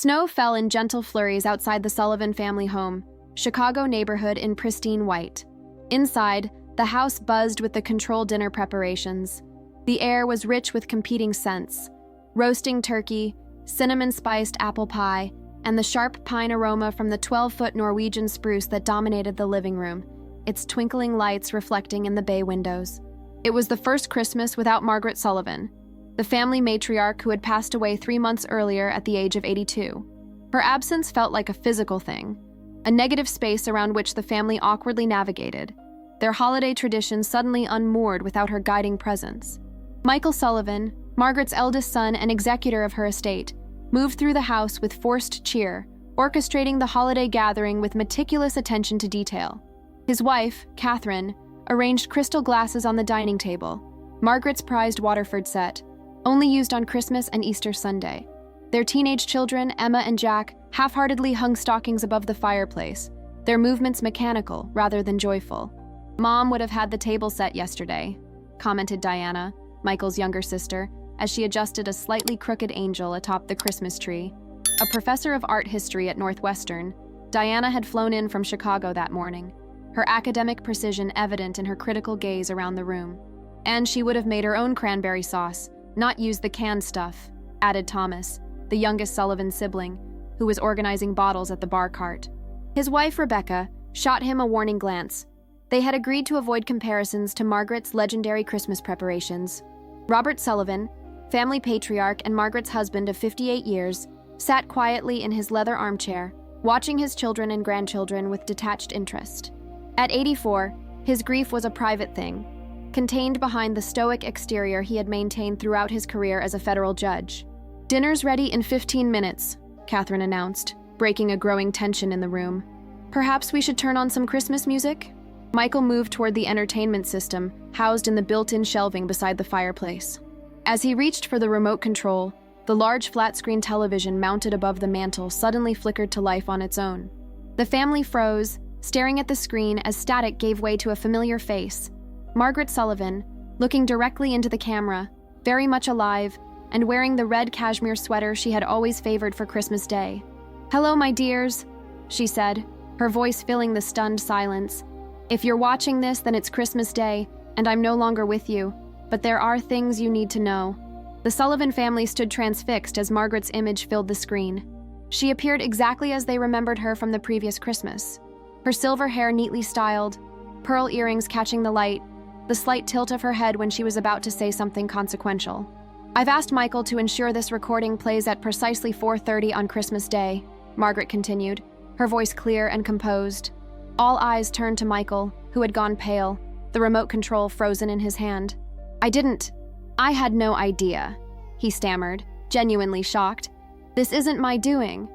Snow fell in gentle flurries outside the Sullivan family home, Chicago neighborhood in pristine white. Inside, the house buzzed with the controlled dinner preparations. The air was rich with competing scents: roasting turkey, cinnamon-spiced apple pie, and the sharp pine aroma from the 12-foot Norwegian spruce that dominated the living room, its twinkling lights reflecting in the bay windows. It was the first Christmas without Margaret Sullivan, the family matriarch who had passed away 3 months earlier at the age of 82. Her absence felt like a physical thing, a negative space around which the family awkwardly navigated, their holiday traditions suddenly unmoored without her guiding presence. Michael Sullivan, Margaret's eldest son and executor of her estate, moved through the house with forced cheer, orchestrating the holiday gathering with meticulous attention to detail. His wife, Catherine, arranged crystal glasses on the dining table, Margaret's prized Waterford set, only used on Christmas and Easter Sunday. Their teenage children, Emma and Jack, half-heartedly hung stockings above the fireplace, their movements mechanical rather than joyful. "Mom would have had the table set yesterday," commented Diana, Michael's younger sister, as she adjusted a slightly crooked angel atop the Christmas tree. A professor of art history at Northwestern, Diana had flown in from Chicago that morning, her academic precision evident in her critical gaze around the room. "And she would have made her own cranberry sauce, not used the canned stuff," added Thomas, the youngest Sullivan sibling, who was organizing bottles at the bar cart. His wife, Rebecca, shot him a warning glance. They had agreed to avoid comparisons to Margaret's legendary Christmas preparations. Robert Sullivan, family patriarch and Margaret's husband of 58 years, sat quietly in his leather armchair, watching his children and grandchildren with detached interest. At 84, his grief was a private thing, contained behind the stoic exterior he had maintained throughout his career as a federal judge. "Dinner's ready in 15 minutes, Catherine announced, breaking a growing tension in the room. "Perhaps we should turn on some Christmas music?" Michael moved toward the entertainment system, housed in the built-in shelving beside the fireplace. As he reached for the remote control, the large flat-screen television mounted above the mantel suddenly flickered to life on its own. The family froze, staring at the screen as static gave way to a familiar face: Margaret Sullivan, looking directly into the camera, very much alive, and wearing the red cashmere sweater she had always favored for Christmas Day. "Hello, my dears," she said, her voice filling the stunned silence. "If you're watching this, then it's Christmas Day, and I'm no longer with you, but there are things you need to know." The Sullivan family stood transfixed as Margaret's image filled the screen. She appeared exactly as they remembered her from the previous Christmas. Her silver hair neatly styled, pearl earrings catching the light, the slight tilt of her head when she was about to say something consequential. "I've asked Michael to ensure this recording plays at precisely 4:30 on Christmas Day," Margaret continued, her voice clear and composed. All eyes turned to Michael, who had gone pale, the remote control frozen in his hand. I had no idea," he stammered, genuinely shocked. "This isn't my doing."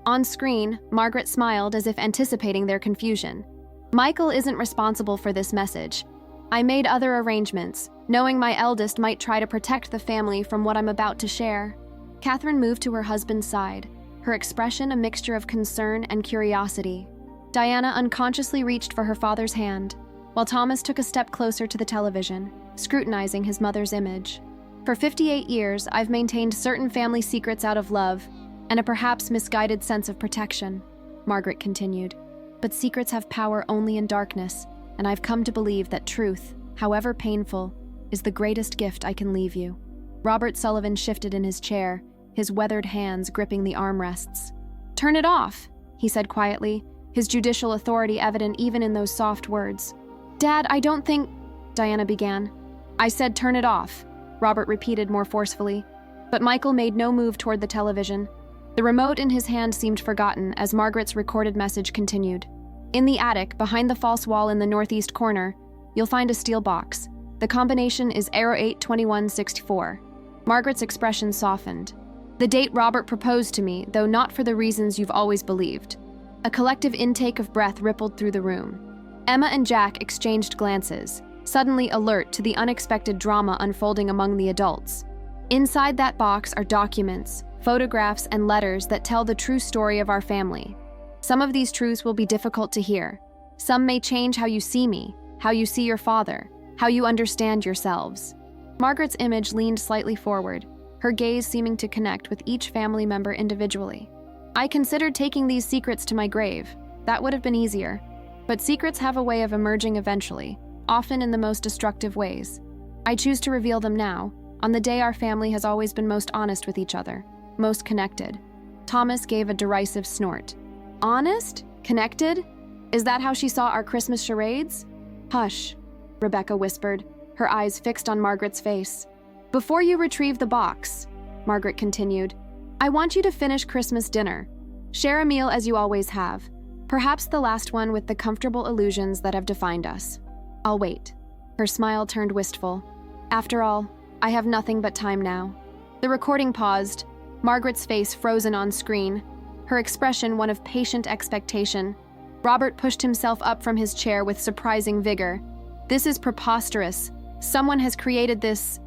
On screen, Margaret smiled as if anticipating their confusion. "Michael isn't responsible for this message. I made other arrangements, knowing my eldest might try to protect the family from what I'm about to share." Catherine moved to her husband's side, her expression a mixture of concern and curiosity. Diana unconsciously reached for her father's hand, while Thomas took a step closer to the television, scrutinizing his mother's image. "For 58 years, I've maintained certain family secrets out of love and a perhaps misguided sense of protection," Margaret continued. "But secrets have power only in darkness, and I've come to believe that truth, however painful, is the greatest gift I can leave you." Robert Sullivan shifted in his chair, his weathered hands gripping the armrests. "Turn it off," he said quietly, his judicial authority evident even in those soft words. "Dad, I don't think—" Diana began. "I said turn it off," Robert repeated more forcefully, but Michael made no move toward the television. The remote in his hand seemed forgotten as Margaret's recorded message continued. "In the attic, behind the false wall in the northeast corner, you'll find a steel box. The combination is 082164. Margaret's expression softened. "The date Robert proposed to me, though not for the reasons you've always believed." A collective intake of breath rippled through the room. Emma and Jack exchanged glances, suddenly alert to the unexpected drama unfolding among the adults. Inside that box are documents, photographs, and letters that tell the true story of our family. Some of these truths will be difficult to hear. Some may change how you see me, how you see your father, how you understand yourselves. Margaret's image leaned slightly forward, her gaze seeming to connect with each family member individually. I considered taking these secrets to my grave. That would have been easier. But secrets have a way of emerging eventually, often in the most destructive ways. I choose to reveal them now, on the day our family has always been most honest with each other, most connected. Thomas gave a derisive snort. Honest? Connected? Is that how she saw our Christmas charades? Hush, Rebecca whispered, her eyes fixed on Margaret's face. Before you retrieve the box, Margaret continued, I want you to finish Christmas dinner. Share a meal as you always have, perhaps the last one with the comfortable illusions that have defined us. I'll wait. Her smile turned wistful. After all, I have nothing but time now. The recording paused, Margaret's face frozen on screen, her expression one of patient expectation. Robert pushed himself up from his chair with surprising vigor. This is preposterous. Someone has created this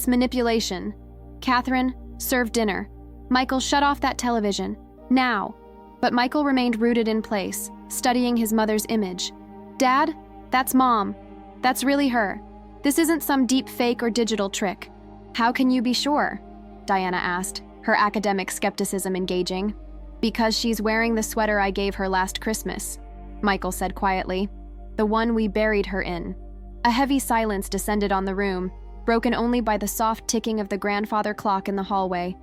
manipulation. Catherine, serve dinner. Michael, shut off that television. Now. But Michael remained rooted in place, studying his mother's image. Dad, that's Mom. That's really her. This isn't some deep fake or digital trick. How can you be sure? Diana asked, her academic skepticism engaging. Because she's wearing the sweater I gave her last Christmas, Michael said quietly. The one we buried her in. A heavy silence descended on the room, broken only by the soft ticking of the grandfather clock in the hallway,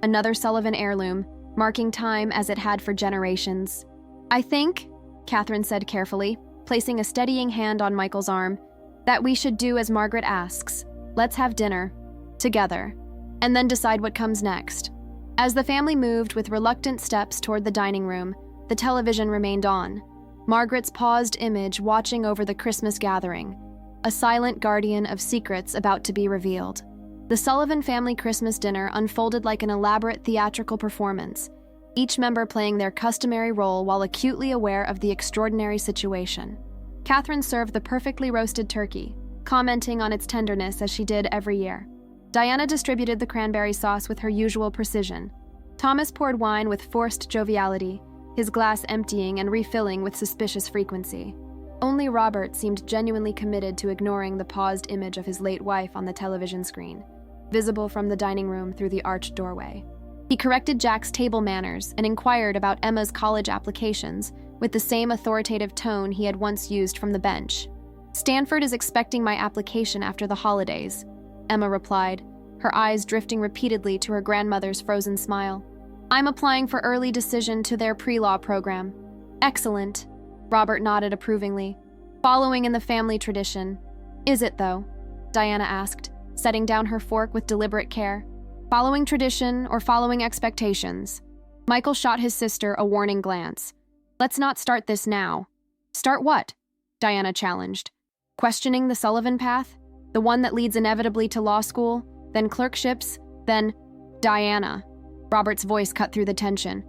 another Sullivan heirloom, marking time as it had for generations. I think, Catherine said carefully, placing a steadying hand on Michael's arm, that we should do as Margaret asks. Let's have dinner. Together. And then decide what comes next. As the family moved with reluctant steps toward the dining room, the television remained on. Margaret's paused image watching over the Christmas gathering, a silent guardian of secrets about to be revealed. The Sullivan family Christmas dinner unfolded like an elaborate theatrical performance, each member playing their customary role while acutely aware of the extraordinary situation. Catherine served the perfectly roasted turkey, commenting on its tenderness as she did every year. Diana distributed the cranberry sauce with her usual precision. Thomas poured wine with forced joviality, his glass emptying and refilling with suspicious frequency. Only Robert seemed genuinely committed to ignoring the paused image of his late wife on the television screen, visible from the dining room through the arched doorway. He corrected Jack's table manners and inquired about Emma's college applications with the same authoritative tone he had once used from the bench. Stanford is expecting my application after the holidays, Emma replied, her eyes drifting repeatedly to her grandmother's frozen smile. I'm applying for early decision to their pre-law program. Excellent, Robert nodded approvingly, following in the family tradition. Is it, though? Diana asked, setting down her fork with deliberate care. Following tradition or following expectations? Michael shot his sister a warning glance. Let's not start this now. Start what? Diana challenged. Questioning the Sullivan path? The one that leads inevitably to law school, then clerkships, then Diana. Robert's voice cut through the tension.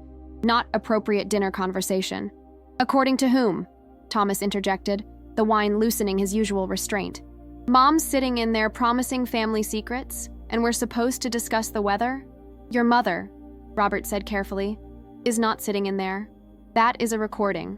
Not appropriate dinner conversation. According to whom? Thomas interjected, the wine loosening his usual restraint. Mom's sitting in there promising family secrets, and we're supposed to discuss the weather? Your mother, Robert said carefully, is not sitting in there. That is a recording.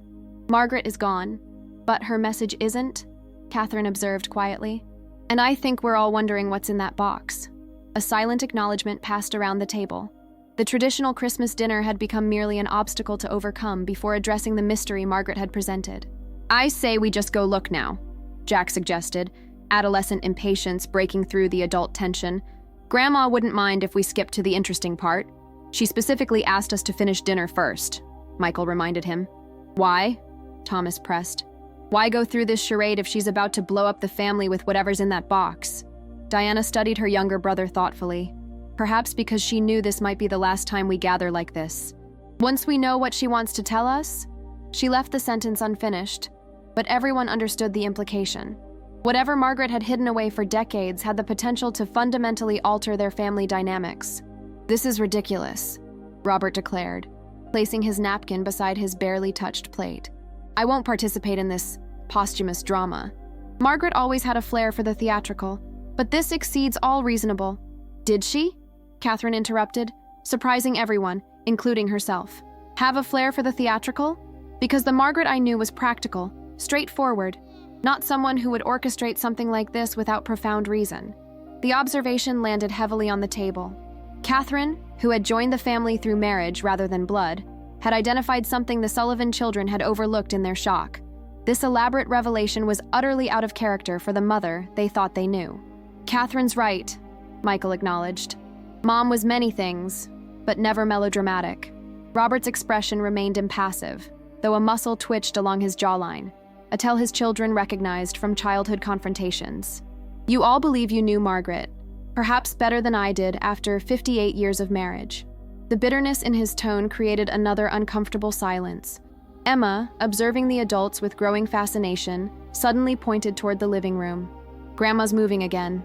Margaret is gone, but her message isn't, Catherine observed quietly. And I think we're all wondering what's in that box. A silent acknowledgement passed around the table. The traditional Christmas dinner had become merely an obstacle to overcome before addressing the mystery Margaret had presented. I say we just go look now, Jack suggested, adolescent impatience breaking through the adult tension. Grandma wouldn't mind if we skipped to the interesting part. She specifically asked us to finish dinner first, Michael reminded him. Why? Thomas pressed. Why go through this charade if she's about to blow up the family with whatever's in that box? Diana studied her younger brother thoughtfully, perhaps because she knew this might be the last time we gather like this. Once we know what she wants to tell us, she left the sentence unfinished, but everyone understood the implication. Whatever Margaret had hidden away for decades had the potential to fundamentally alter their family dynamics. This is ridiculous, Robert declared, placing his napkin beside his barely touched plate. I won't participate in this posthumous drama. Margaret always had a flair for the theatrical, but this exceeds all reasonable. Did she? Catherine interrupted, surprising everyone, including herself. Have a flair for the theatrical? Because the Margaret I knew was practical, straightforward, not someone who would orchestrate something like this without profound reason. The observation landed heavily on the table. Catherine, who had joined the family through marriage rather than blood, had identified something the Sullivan children had overlooked in their shock. This elaborate revelation was utterly out of character for the mother they thought they knew. "Catherine's right," Michael acknowledged. "Mom was many things, but never melodramatic." Robert's expression remained impassive, though a muscle twitched along his jawline, a tell his children recognized from childhood confrontations. "You all believe you knew Margaret, perhaps better than I did after 58 years of marriage." The bitterness in his tone created another uncomfortable silence. Emma, observing the adults with growing fascination, suddenly pointed toward the living room. "Grandma's moving again."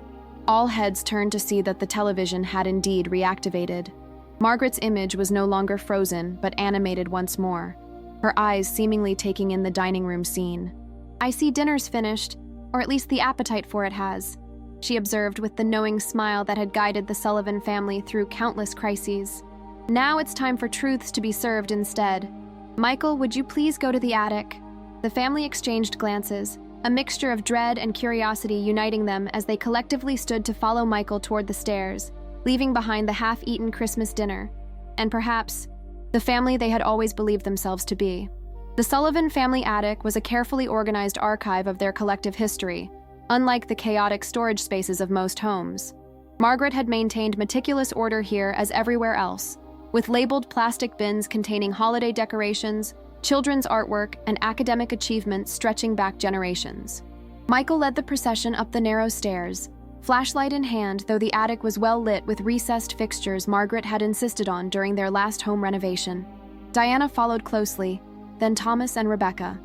All heads turned to see that the television had indeed reactivated. Margaret's image was no longer frozen, but animated once more, her eyes seemingly taking in the dining room scene. "I see dinner's finished, or at least the appetite for it has," she observed with the knowing smile that had guided the Sullivan family through countless crises. "Now it's time for truths to be served instead. Michael, would you please go to the attic?" The family exchanged glances, a mixture of dread and curiosity uniting them as they collectively stood to follow Michael toward the stairs, leaving behind the half-eaten Christmas dinner, and perhaps the family they had always believed themselves to be. The Sullivan family attic was a carefully organized archive of their collective history, unlike the chaotic storage spaces of most homes. Margaret had maintained meticulous order here as everywhere else, with labeled plastic bins containing holiday decorations, children's artwork, and academic achievements stretching back generations. Michael led the procession up the narrow stairs, flashlight in hand, though the attic was well lit with recessed fixtures Margaret had insisted on during their last home renovation. Diana followed closely, then Thomas and Rebecca.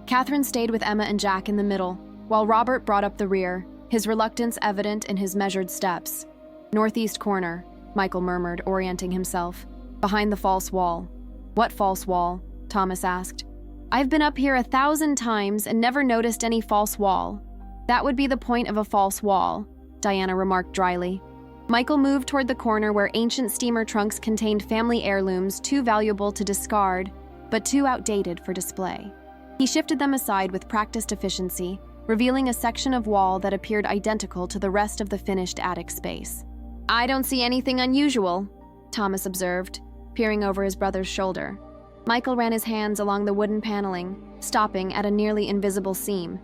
Catherine stayed with Emma and Jack in the middle, while Robert brought up the rear, his reluctance evident in his measured steps. "Northeast corner," Michael murmured, orienting himself. "Behind the false wall." "What false wall?" Thomas asked. "I've been up here 1,000 times and never noticed any false wall." "That would be the point of a false wall," Diana remarked dryly. Michael moved toward the corner where ancient steamer trunks contained family heirlooms too valuable to discard, but too outdated for display. He shifted them aside with practiced efficiency, revealing a section of wall that appeared identical to the rest of the finished attic space. "I don't see anything unusual," Thomas observed, peering over his brother's shoulder. Michael ran his hands along the wooden paneling, stopping at a nearly invisible seam.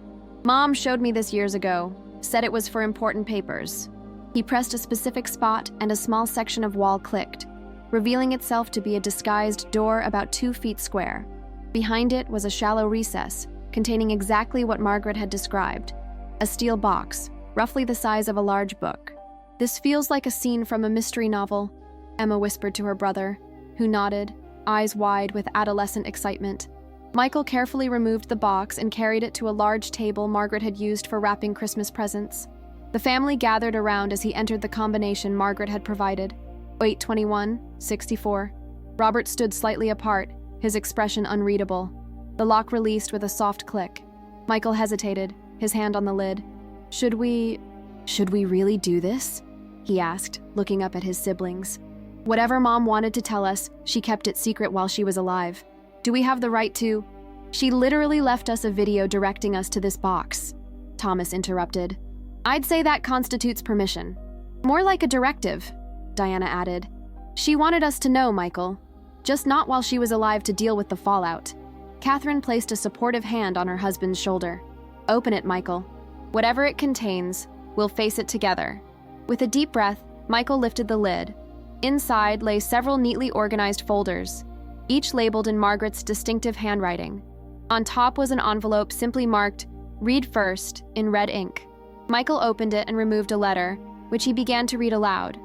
"Mom showed me this years ago, said it was for important papers." He pressed a specific spot and a small section of wall clicked, revealing itself to be a disguised door about 2 feet square. Behind it was a shallow recess, containing exactly what Margaret had described, a steel box, roughly the size of a large book. "This feels like a scene from a mystery novel," Emma whispered to her brother, who nodded, eyes wide with adolescent excitement. Michael carefully removed the box and carried it to a large table Margaret had used for wrapping Christmas presents. The family gathered around as he entered the combination Margaret had provided. 821, 64. Robert stood slightly apart, his expression unreadable. The lock released with a soft click. Michael hesitated, his hand on the lid. Should we really do this?" he asked, looking up at his siblings. "Whatever Mom wanted to tell us, she kept it secret while she was alive. Do we have the right to—" "She literally left us a video directing us to this box," Thomas interrupted. "I'd say that constitutes permission. More like a directive," Diana added. "She wanted us to know, Michael. Just not while she was alive to deal with the fallout." Catherine placed a supportive hand on her husband's shoulder. "Open it, Michael. Whatever it contains, we'll face it together." With a deep breath, Michael lifted the lid. Inside lay several neatly organized folders, each labeled in Margaret's distinctive handwriting. On top was an envelope simply marked, "Read first," in red ink. Michael opened it and removed a letter, which he began to read aloud.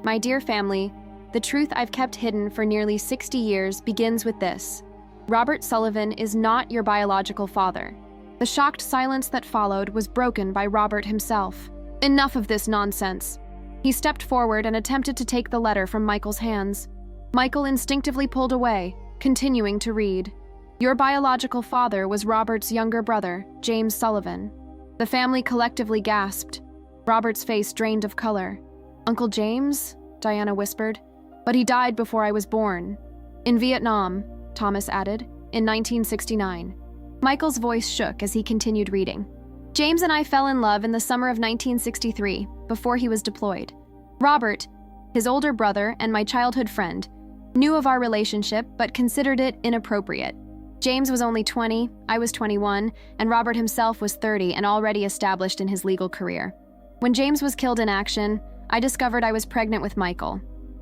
"My dear family, the truth I've kept hidden for nearly 60 years begins with this. Robert Sullivan is not your biological father." The shocked silence that followed was broken by Robert himself. "Enough of this nonsense." He stepped forward and attempted to take the letter from Michael's hands. Michael instinctively pulled away, continuing to read. "Your biological father was Robert's younger brother, James Sullivan." The family collectively gasped. Robert's face drained of color. "Uncle James?" Diana whispered. "But he died before I was born." "In Vietnam," Thomas added, "in 1969. Michael's voice shook as he continued reading. "James and I fell in love in the summer of 1963, before he was deployed. Robert, his older brother and my childhood friend, knew of our relationship but considered it inappropriate. James was only 20, I was 21, and Robert himself was 30 and already established in his legal career. When James was killed in action, I discovered I was pregnant with Michael.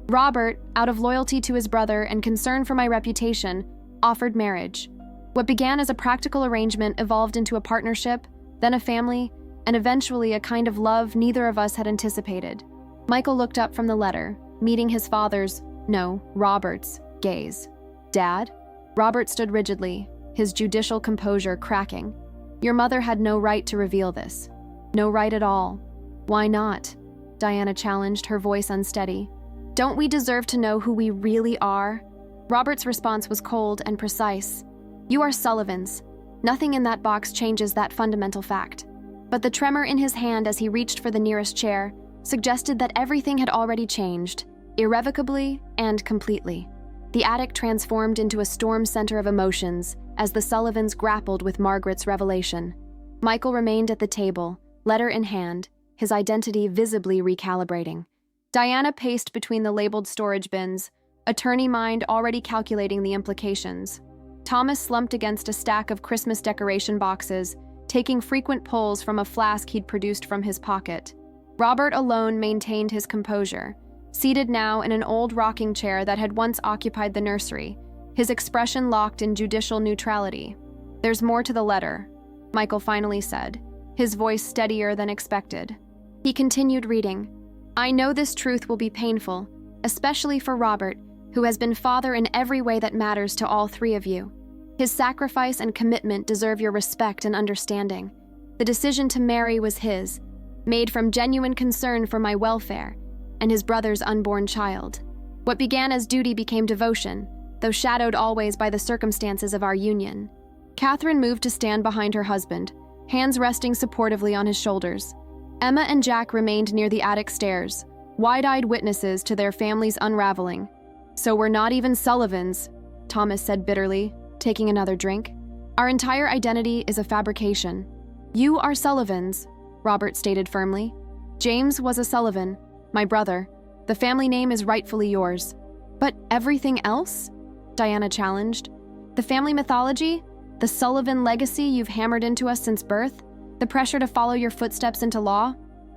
Robert, out of loyalty to his brother and concern for my reputation, offered marriage. What began as a practical arrangement evolved into a partnership, then a family, and eventually a kind of love neither of us had anticipated. Michael looked up from the letter, meeting his Robert's, gaze. "Dad?" Robert stood rigidly, his judicial composure cracking. "Your mother had no right to reveal this. No right at all." "Why not?" Diana challenged, her voice unsteady. "Don't we deserve to know who we really are?" Robert's response was cold and precise. "You are Sullivan's. Nothing in that box changes that fundamental fact." But the tremor in his hand as he reached for the nearest chair suggested that everything had already changed, irrevocably and completely. The attic transformed into a storm center of emotions as the Sullivans grappled with Margaret's revelation. Michael remained at the table, letter in hand, his identity visibly recalibrating. Diana paced between the labeled storage bins, attorney mind already calculating the implications. Thomas slumped against a stack of Christmas decoration boxes, taking frequent pulls from a flask he'd produced from his pocket. Robert alone maintained his composure, seated now in an old rocking chair that had once occupied the nursery, his expression locked in judicial neutrality. "There's more to the letter," Michael finally said, his voice steadier than expected. He continued reading. "I know this truth will be painful, especially for Robert, who has been father in every way that matters to all three of you. His sacrifice and commitment deserve your respect and understanding. The decision to marry was his, made from genuine concern for my welfare and his brother's unborn child. What began as duty became devotion, though shadowed always by the circumstances of our union." Catherine moved to stand behind her husband, hands resting supportively on his shoulders. Emma and Jack remained near the attic stairs, wide-eyed witnesses to their family's unraveling. "So we're not even Sullivans," Thomas said bitterly, taking another drink. "Our entire identity is a fabrication." "You are Sullivans," Robert stated firmly. "James was a Sullivan, my brother. The family name is rightfully yours." "But everything else?" Diana challenged. "The family mythology? The Sullivan legacy you've hammered into us since birth? The pressure to follow your footsteps into law?"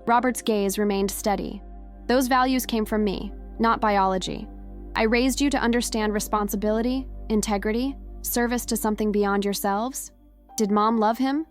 Robert's gaze remained steady. "Those values came from me, not biology. I raised you to understand responsibility, integrity, service to something beyond yourselves." "Did Mom love him?"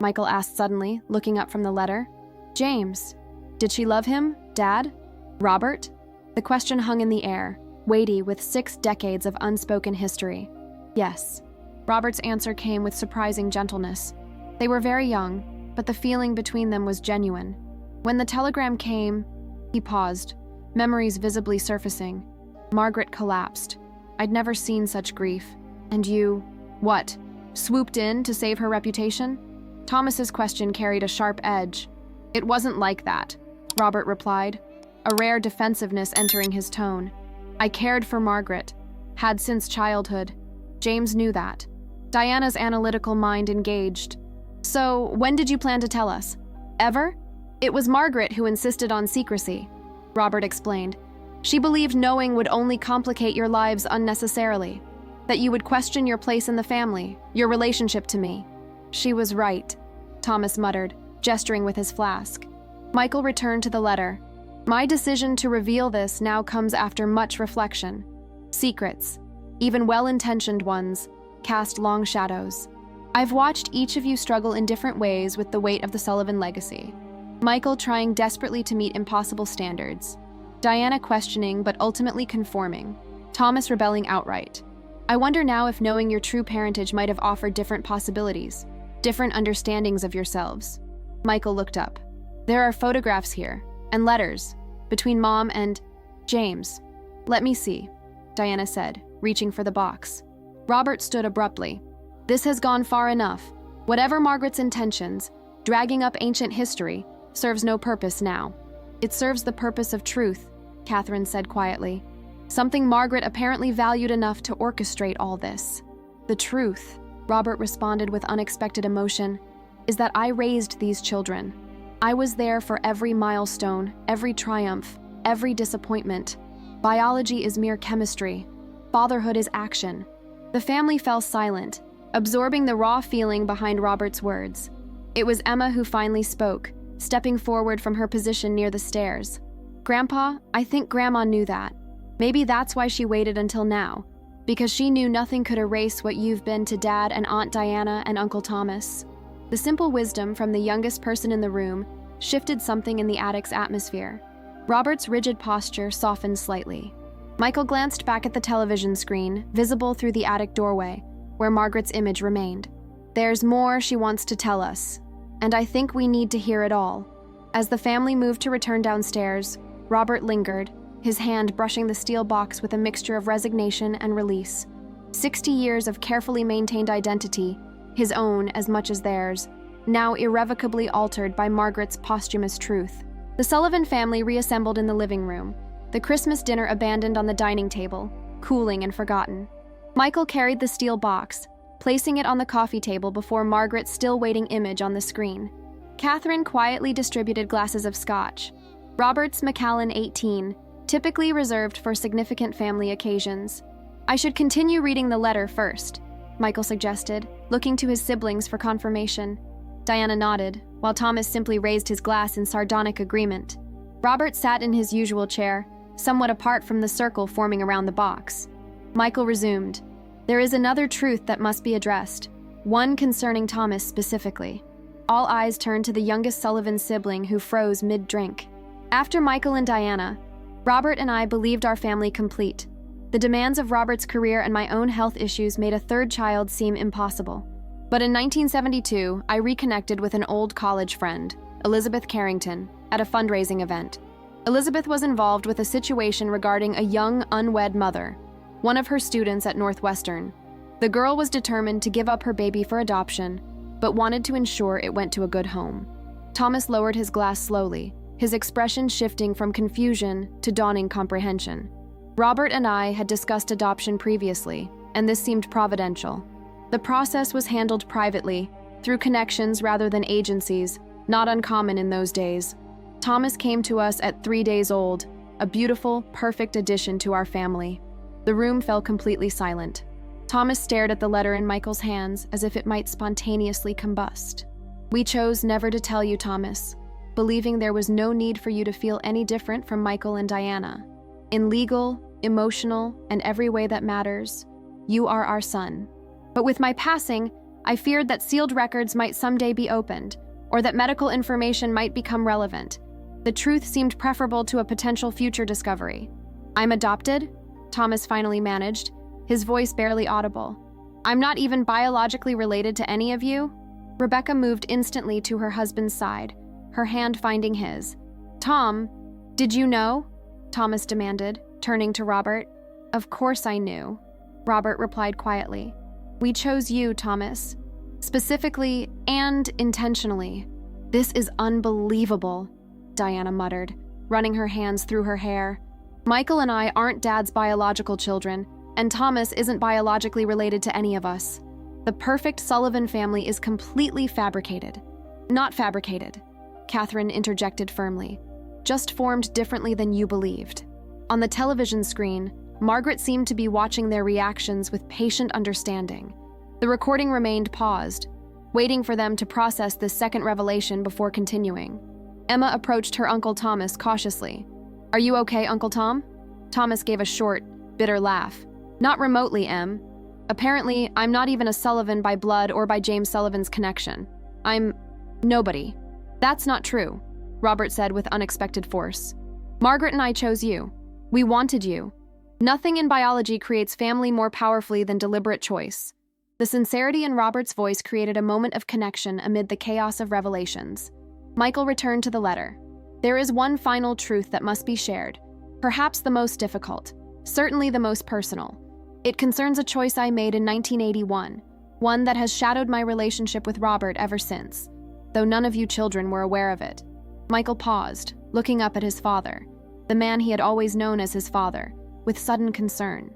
Michael asked suddenly, looking up from the letter. "James. Did she love him, Dad? Robert?" The question hung in the air, weighty with 6 decades of unspoken history. "Yes." Robert's answer came with surprising gentleness. They were very young, but the feeling between them was genuine. When the telegram came, he paused, memories visibly surfacing. Margaret collapsed. I'd never seen such grief. "And you, what, swooped in to save her reputation?" Thomas's question carried a sharp edge. "It wasn't like that," Robert replied, a rare defensiveness entering his tone. "I cared for Margaret, had since childhood. James knew that." Diana's analytical mind engaged. "So, when did you plan to tell us? Ever?" "It was Margaret who insisted on secrecy," Robert explained. "She believed knowing would only complicate your lives unnecessarily, that you would question your place in the family, your relationship to me." "She was right," Thomas muttered, gesturing with his flask. Michael returned to the letter. "My decision to reveal this now comes after much reflection. Secrets, even well-intentioned ones, cast long shadows. I've watched each of you struggle in different ways with the weight of the Sullivan legacy. Michael trying desperately to meet impossible standards. Diana questioning but ultimately conforming. Thomas rebelling outright. I wonder now if knowing your true parentage might have offered different possibilities, different understandings of yourselves." Michael looked up. "There are photographs here, and letters, between Mom and James." "Let me see," Diana said, reaching for the box. Robert stood abruptly. "This has gone far enough. Whatever Margaret's intentions, dragging up ancient history serves no purpose now." "It serves the purpose of truth," Catherine said quietly. "Something Margaret apparently valued enough to orchestrate all this." "The truth," Robert responded with unexpected emotion, "is that I raised these children. I was there for every milestone, every triumph, every disappointment. Biology is mere chemistry. Fatherhood is action. The family fell silent, absorbing the raw feeling behind Robert's words. It was Emma who finally spoke, stepping forward from her position near the stairs. "Grandpa, I think Grandma knew that. Maybe that's why she waited until now, because she knew nothing could erase what you've been to Dad and Aunt Diana and Uncle Thomas." The simple wisdom from the youngest person in the room shifted something in the attic's atmosphere. Robert's rigid posture softened slightly. Michael glanced back at the television screen, visible through the attic doorway, where Margaret's image remained. "There's more she wants to tell us, and I think we need to hear it all." As the family moved to return downstairs, Robert lingered, his hand brushing the steel box with a mixture of resignation and release. 60 years of carefully maintained identity, his own as much as theirs, now irrevocably altered by Margaret's posthumous truth. The Sullivan family reassembled in the living room, the Christmas dinner abandoned on the dining table, cooling and forgotten. Michael carried the steel box, placing it on the coffee table before Margaret's still-waiting image on the screen. Catherine quietly distributed glasses of scotch. Robert's Macallan 18, typically reserved for significant family occasions. "I should continue reading the letter first," Michael suggested, looking to his siblings for confirmation. Diana nodded, while Thomas simply raised his glass in sardonic agreement. Robert sat in his usual chair, somewhat apart from the circle forming around the box. Michael resumed, "There is another truth that must be addressed, one concerning Thomas specifically." All eyes turned to the youngest Sullivan sibling who froze mid-drink. "After Michael and Diana, Robert and I believed our family complete. The demands of Robert's career and my own health issues made a third child seem impossible. But in 1972, I reconnected with an old college friend, Elizabeth Carrington, at a fundraising event. Elizabeth was involved with a situation regarding a young, unwed mother, one of her students at Northwestern. The girl was determined to give up her baby for adoption, but wanted to ensure it went to a good home." Thomas lowered his glass slowly, his expression shifting from confusion to dawning comprehension. "Robert and I had discussed adoption previously, and this seemed providential. The process was handled privately, through connections rather than agencies, not uncommon in those days. Thomas came to us at 3 days old, a beautiful, perfect addition to our family." The room fell completely silent. Thomas stared at the letter in Michael's hands as if it might spontaneously combust. "We chose never to tell you, Thomas, believing there was no need for you to feel any different from Michael and Diana. In legal, emotional, and every way that matters, you are our son. But with my passing, I feared that sealed records might someday be opened, or that medical information might become relevant. The truth seemed preferable to a potential future discovery. I'm adopted," Thomas finally managed, his voice barely audible. "I'm not even biologically related to any of you?" Rebecca moved instantly to her husband's side, her hand finding his. "Tom, did you know?" Thomas demanded, turning to Robert. "Of course I knew," Robert replied quietly. "We chose you, Thomas, specifically and intentionally." "This is unbelievable," Diana muttered, running her hands through her hair. "Michael and I aren't Dad's biological children, and Thomas isn't biologically related to any of us. The perfect Sullivan family is completely fabricated." "Not fabricated," Catherine interjected firmly. "Just formed differently than you believed." On the television screen, Margaret seemed to be watching their reactions with patient understanding. The recording remained paused, waiting for them to process this second revelation before continuing. Emma approached her Uncle Thomas cautiously. "Are you okay, Uncle Tom?" Thomas gave a short, bitter laugh. "Not remotely, Em. Apparently, I'm not even a Sullivan by blood or by James Sullivan's connection. I'm nobody." "That's not true," Robert said with unexpected force. "Margaret and I chose you. We wanted you. Nothing in biology creates family more powerfully than deliberate choice." The sincerity in Robert's voice created a moment of connection amid the chaos of revelations. Michael returned to the letter. "There is one final truth that must be shared, perhaps the most difficult, certainly the most personal. It concerns a choice I made in 1981, one that has shadowed my relationship with Robert ever since, though none of you children were aware of it." Michael paused, looking up at his father, the man he had always known as his father, with sudden concern.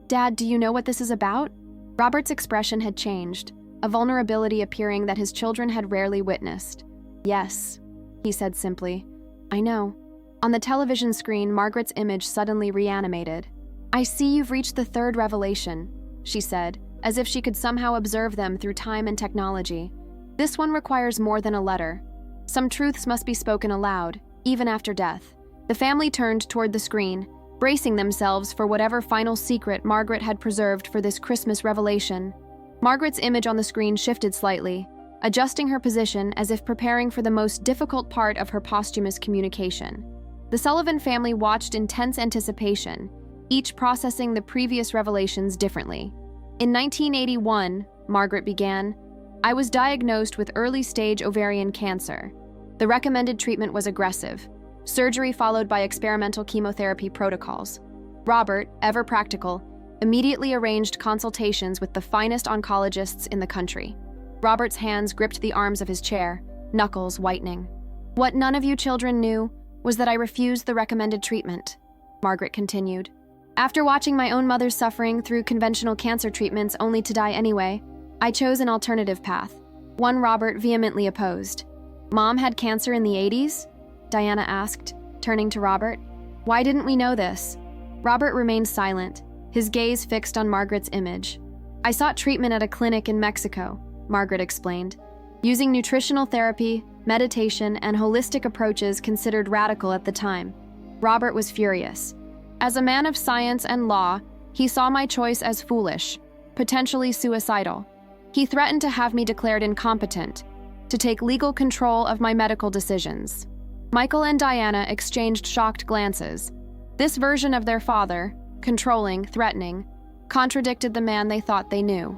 "Dad, do you know what this is about?" Robert's expression had changed, a vulnerability appearing that his children had rarely witnessed. "Yes," he said simply. "I know." On the television screen, Margaret's image suddenly reanimated. "I see you've reached the third revelation," she said, as if she could somehow observe them through time and technology. "This one requires more than a letter. Some truths must be spoken aloud, even after death." The family turned toward the screen, bracing themselves for whatever final secret Margaret had preserved for this Christmas revelation. Margaret's image on the screen shifted slightly, adjusting her position as if preparing for the most difficult part of her posthumous communication. The Sullivan family watched in tense anticipation, each processing the previous revelations differently. "In 1981, Margaret began, "I was diagnosed with early-stage ovarian cancer. The recommended treatment was aggressive, surgery followed by experimental chemotherapy protocols. Robert, ever practical, immediately arranged consultations with the finest oncologists in the country." Robert's hands gripped the arms of his chair, knuckles whitening. "What none of you children knew was that I refused the recommended treatment," Margaret continued. "After watching my own mother's suffering through conventional cancer treatments only to die anyway, I chose an alternative path, one Robert vehemently opposed." "Mom had cancer in the 80s? Diana asked, turning to Robert. "Why didn't we know this?" Robert remained silent, his gaze fixed on Margaret's image. "I sought treatment at a clinic in Mexico," Margaret explained, "using nutritional therapy, meditation, and holistic approaches considered radical at the time." Robert was furious. As a man of science and law, he saw my choice as foolish, potentially suicidal. He threatened to have me declared incompetent, to take legal control of my medical decisions. Michael and Diana exchanged shocked glances. This version of their father, controlling, threatening, contradicted the man they thought they knew.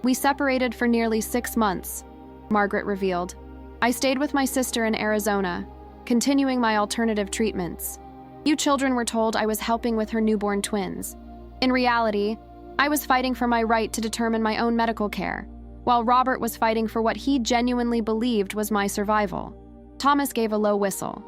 "We separated for nearly 6 months," Margaret revealed. "I stayed with my sister in Arizona, continuing my alternative treatments. You children were told I was helping with her newborn twins. In reality, I was fighting for my right to determine my own medical care, while Robert was fighting for what he genuinely believed was my survival." Thomas gave a low whistle.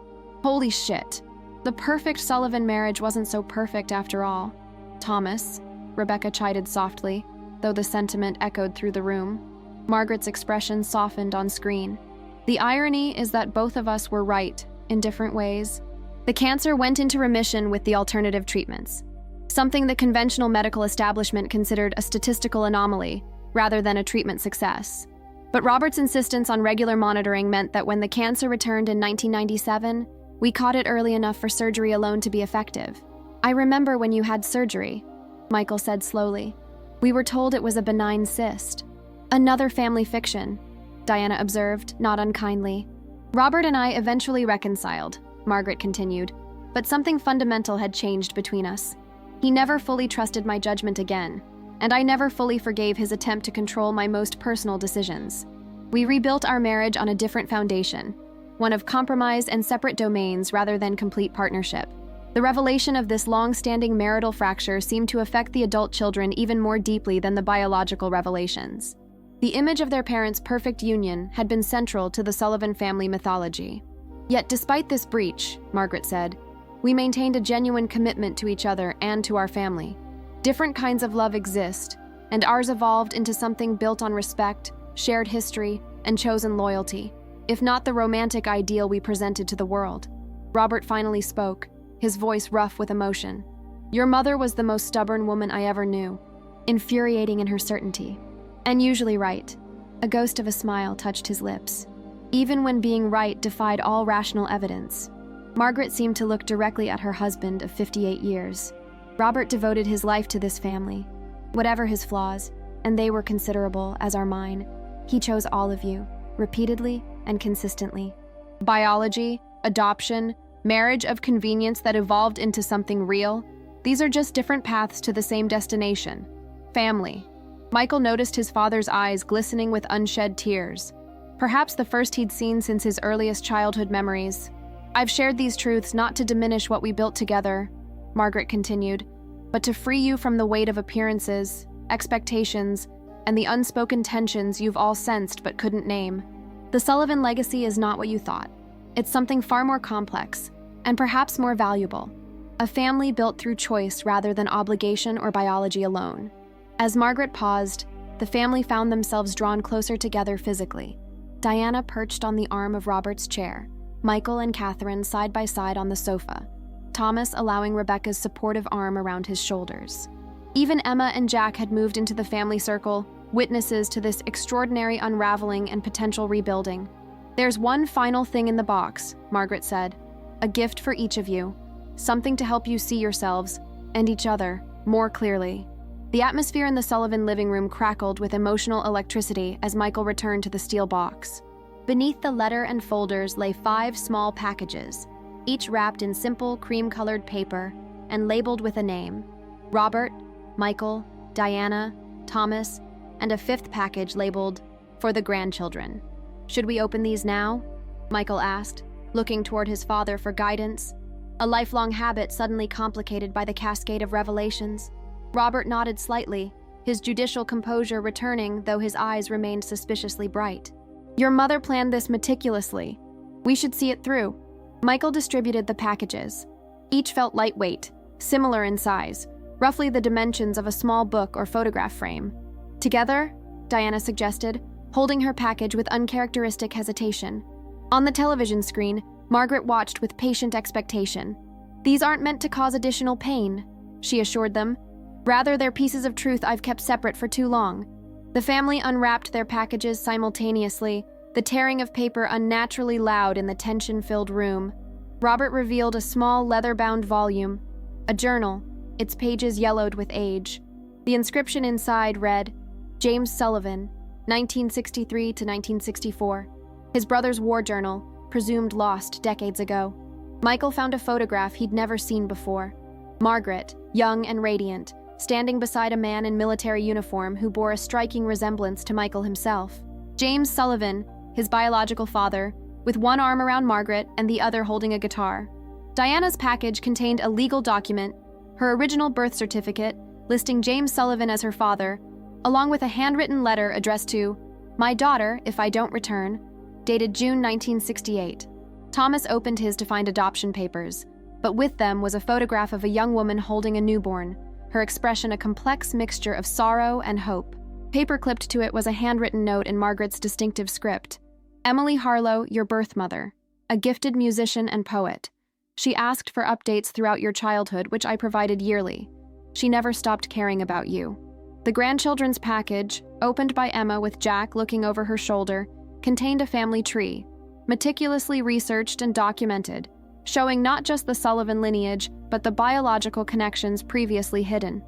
"Holy shit. The perfect Sullivan marriage wasn't so perfect after all." "Thomas," Rebecca chided softly, though the sentiment echoed through the room. Margaret's expression softened on screen. "The irony is that both of us were right, in different ways. The cancer went into remission with the alternative treatments, something the conventional medical establishment considered a statistical anomaly rather than a treatment success. But Robert's insistence on regular monitoring meant that when the cancer returned in 1997, we caught it early enough for surgery alone to be effective." "I remember when you had surgery," Michael said slowly. "We were told it was a benign cyst." "Another family fiction," Diana observed, not unkindly. "Robert and I eventually reconciled," Margaret continued, "but something fundamental had changed between us. He never fully trusted my judgment again, and I never fully forgave his attempt to control my most personal decisions. We rebuilt our marriage on a different foundation, one of compromise and separate domains rather than complete partnership. The revelation of this long-standing marital fracture seemed to affect the adult children even more deeply than the biological revelations. The image of their parents' perfect union had been central to the Sullivan family mythology. Yet despite this breach, Margaret said, we maintained a genuine commitment to each other and to our family. Different kinds of love exist, and ours evolved into something built on respect, shared history, and chosen loyalty, if not the romantic ideal we presented to the world." Robert finally spoke, his voice rough with emotion. "Your mother was the most stubborn woman I ever knew, infuriating in her certainty, and usually right." A ghost of a smile touched his lips. "Even when being right defied all rational evidence." Margaret seemed to look directly at her husband of 58 years. "Robert devoted his life to this family, whatever his flaws, and they were considerable, as are mine. He chose all of you, repeatedly and consistently. Biology, adoption, marriage of convenience that evolved into something real, these are just different paths to the same destination. Family." Michael noticed his father's eyes glistening with unshed tears, perhaps the first he'd seen since his earliest childhood memories. "I've shared these truths not to diminish what we built together," Margaret continued, "but to free you from the weight of appearances, expectations, and the unspoken tensions you've all sensed but couldn't name. The Sullivan legacy is not what you thought. It's something far more complex, and perhaps more valuable. A family built through choice rather than obligation or biology alone." As Margaret paused, the family found themselves drawn closer together physically. Diana perched on the arm of Robert's chair, Michael and Catherine side by side on the sofa. Thomas allowing Rebecca's supportive arm around his shoulders. Even Emma and Jack had moved into the family circle, witnesses to this extraordinary unraveling and potential rebuilding. "There's one final thing in the box," Margaret said. "A gift for each of you. Something to help you see yourselves, and each other, more clearly." The atmosphere in the Sullivan living room crackled with emotional electricity as Michael returned to the steel box. Beneath the letter and folders lay 5 small packages, each wrapped in simple cream-colored paper and labeled with a name: Robert, Michael, Diana, Thomas, and a 5th package labeled, "For the grandchildren." "Should we open these now?" Michael asked, looking toward his father for guidance, a lifelong habit suddenly complicated by the cascade of revelations. Robert nodded slightly, his judicial composure returning, though his eyes remained suspiciously bright. "Your mother planned this meticulously. We should see it through." Michael distributed the packages. Each felt lightweight, similar in size, roughly the dimensions of a small book or photograph frame. "Together?" Diana suggested, holding her package with uncharacteristic hesitation. On the television screen, Margaret watched with patient expectation. "These aren't meant to cause additional pain," she assured them. "Rather, they're pieces of truth I've kept separate for too long." The family unwrapped their packages simultaneously, the tearing of paper unnaturally loud in the tension-filled room. Robert revealed a small leather-bound volume, a journal, its pages yellowed with age. The inscription inside read, "James Sullivan, 1963 to 1964. His brother's war journal, presumed lost decades ago." Michael found a photograph he'd never seen before. Margaret, young and radiant, standing beside a man in military uniform who bore a striking resemblance to Michael himself. James Sullivan, his biological father, with one arm around Margaret and the other holding a guitar. Diana's package contained a legal document, her original birth certificate, listing James Sullivan as her father, along with a handwritten letter addressed to "My daughter, if I don't return," dated June 1968. Thomas opened his to find adoption papers, but with them was a photograph of a young woman holding a newborn, her expression a complex mixture of sorrow and hope. Paper-clipped to it was a handwritten note in Margaret's distinctive script. "Emily Harlow, your birth mother, a gifted musician and poet. She asked for updates throughout your childhood, which I provided yearly. She never stopped caring about you." The grandchildren's package, opened by Emma with Jack looking over her shoulder, contained a family tree, meticulously researched and documented, showing not just the Sullivan lineage, but the biological connections previously hidden.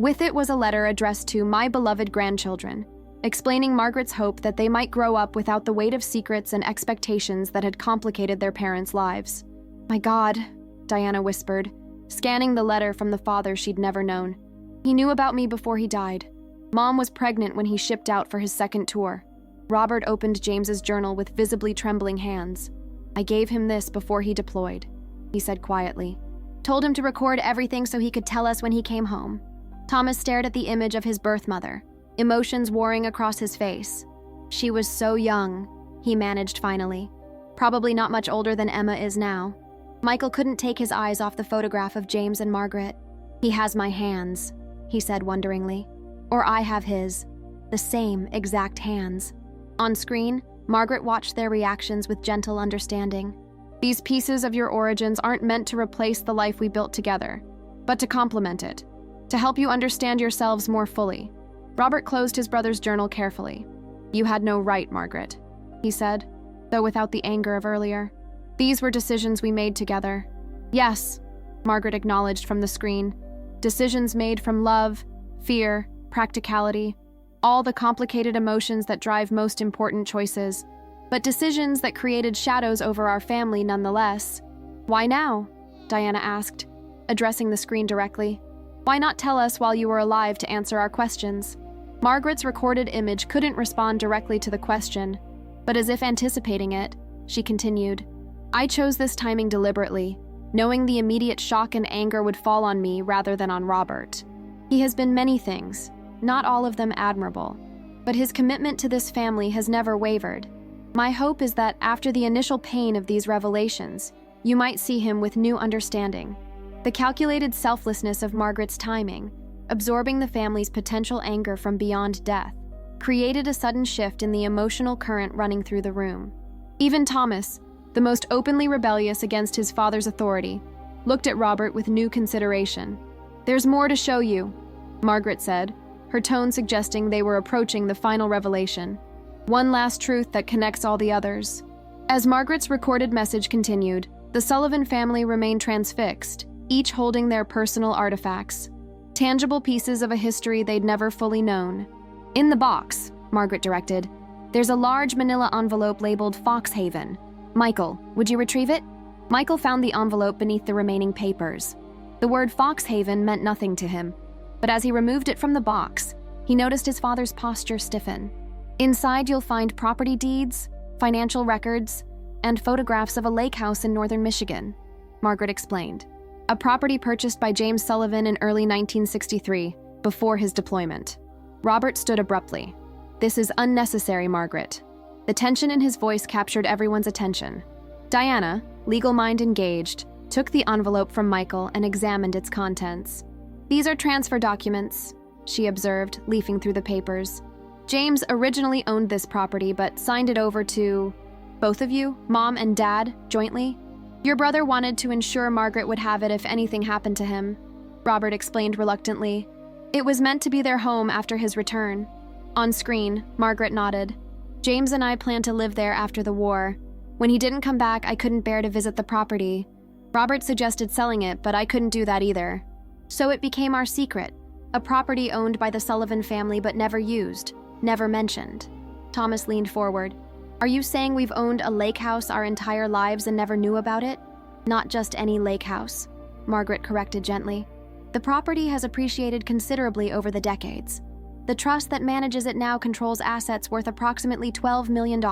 With it was a letter addressed to "My beloved grandchildren," explaining Margaret's hope that they might grow up without the weight of secrets and expectations that had complicated their parents' lives. "My God," Diana whispered, scanning the letter from the father she'd never known. "He knew about me before he died. Mom was pregnant when he shipped out for his second tour." Robert opened James's journal with visibly trembling hands. "I gave him this before he deployed," he said quietly. "Told him to record everything so he could tell us when he came home." Thomas stared at the image of his birth mother, emotions warring across his face. "She was so young," he managed finally. "Probably not much older than Emma is now." Michael couldn't take his eyes off the photograph of James and Margaret. "He has my hands," he said wonderingly. "Or I have his. The same exact hands." On screen, Margaret watched their reactions with gentle understanding. "These pieces of your origins aren't meant to replace the life we built together, but to complement it, to help you understand yourselves more fully." Robert closed his brother's journal carefully. "You had no right, Margaret," he said, though without the anger of earlier. "These were decisions we made together." "Yes," Margaret acknowledged from the screen. "Decisions made from love, fear, practicality, all the complicated emotions that drive most important choices, but decisions that created shadows over our family nonetheless." "Why now?" Diana asked, addressing the screen directly. "Why not tell us while you were alive to answer our questions?" Margaret's recorded image couldn't respond directly to the question, but as if anticipating it, she continued, "I chose this timing deliberately, knowing the immediate shock and anger would fall on me rather than on Robert. He has been many things, not all of them admirable, but his commitment to this family has never wavered. My hope is that after the initial pain of these revelations, you might see him with new understanding." The calculated selflessness of Margaret's timing, absorbing the family's potential anger from beyond death, created a sudden shift in the emotional current running through the room. Even Thomas, the most openly rebellious against his father's authority, looked at Robert with new consideration. "There's more to show you," Margaret said, her tone suggesting they were approaching the final revelation. One last truth that connects all the others. As Margaret's recorded message continued, the Sullivan family remained transfixed, each holding their personal artifacts, tangible pieces of a history they'd never fully known. "In the box," Margaret directed, "there's a large manila envelope labeled Foxhaven. Michael, would you retrieve it?" Michael found the envelope beneath the remaining papers. The word Foxhaven meant nothing to him, but as he removed it from the box, he noticed his father's posture stiffen. "Inside you'll find property deeds, financial records, and photographs of a lake house in northern Michigan," Margaret explained. "A property purchased by James Sullivan in early 1963, before his deployment." Robert stood abruptly. "This is unnecessary, Margaret." The tension in his voice captured everyone's attention. Diana, legal mind engaged, took the envelope from Michael and examined its contents. "These are transfer documents," she observed, leafing through the papers. "James originally owned this property but signed it over to both of you, Mom and Dad, jointly. Your brother wanted to ensure Margaret would have it if anything happened to him," Robert explained reluctantly. "It was meant to be their home after his return." On screen, Margaret nodded. "James and I planned to live there after the war. When he didn't come back, I couldn't bear to visit the property. Robert suggested selling it, but I couldn't do that either. So it became our secret, a property owned by the Sullivan family but never used, never mentioned." Thomas leaned forward. "Are you saying we've owned a lake house our entire lives and never knew about it?" "Not just any lake house," Margaret corrected gently. "The property has appreciated considerably over the decades. The trust that manages it now controls assets worth approximately $12 million.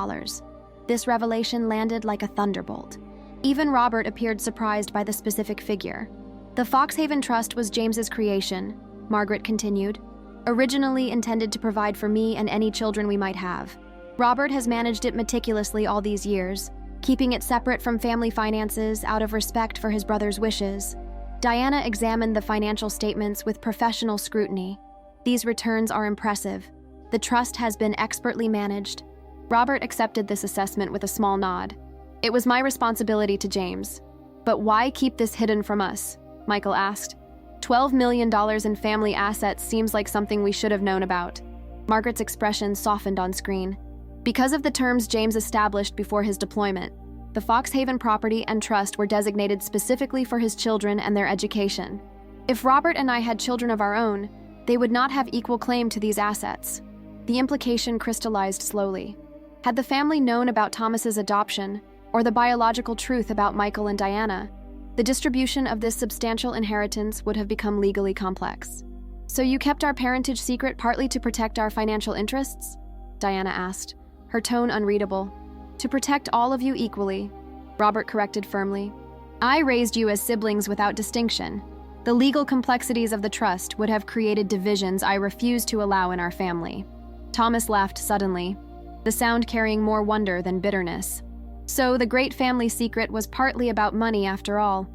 This revelation landed like a thunderbolt. Even Robert appeared surprised by the specific figure. "The Foxhaven Trust was James's creation," Margaret continued, "originally intended to provide for me and any children we might have. Robert has managed it meticulously all these years, keeping it separate from family finances out of respect for his brother's wishes." Diana examined the financial statements with professional scrutiny. "These returns are impressive. The trust has been expertly managed." Robert accepted this assessment with a small nod. "It was my responsibility to James." "But why keep this hidden from us?" Michael asked. $12 million in family assets seems like something we should have known about. Margaret's expression softened on screen. "Because of the terms James established before his deployment, the Foxhaven property and trust were designated specifically for his children and their education. If Robert and I had children of our own, they would not have equal claim to these assets." The implication crystallized slowly. Had the family known about Thomas's adoption, or the biological truth about Michael and Diana, the distribution of this substantial inheritance would have become legally complex. "So you kept our parentage secret partly to protect our financial interests?" Diana asked, her tone unreadable. "To protect all of you equally," Robert corrected firmly. "I raised you as siblings without distinction. The legal complexities of the trust would have created divisions I refuse to allow in our family." Thomas laughed suddenly, the sound carrying more wonder than bitterness. "So the great family secret was partly about money after all.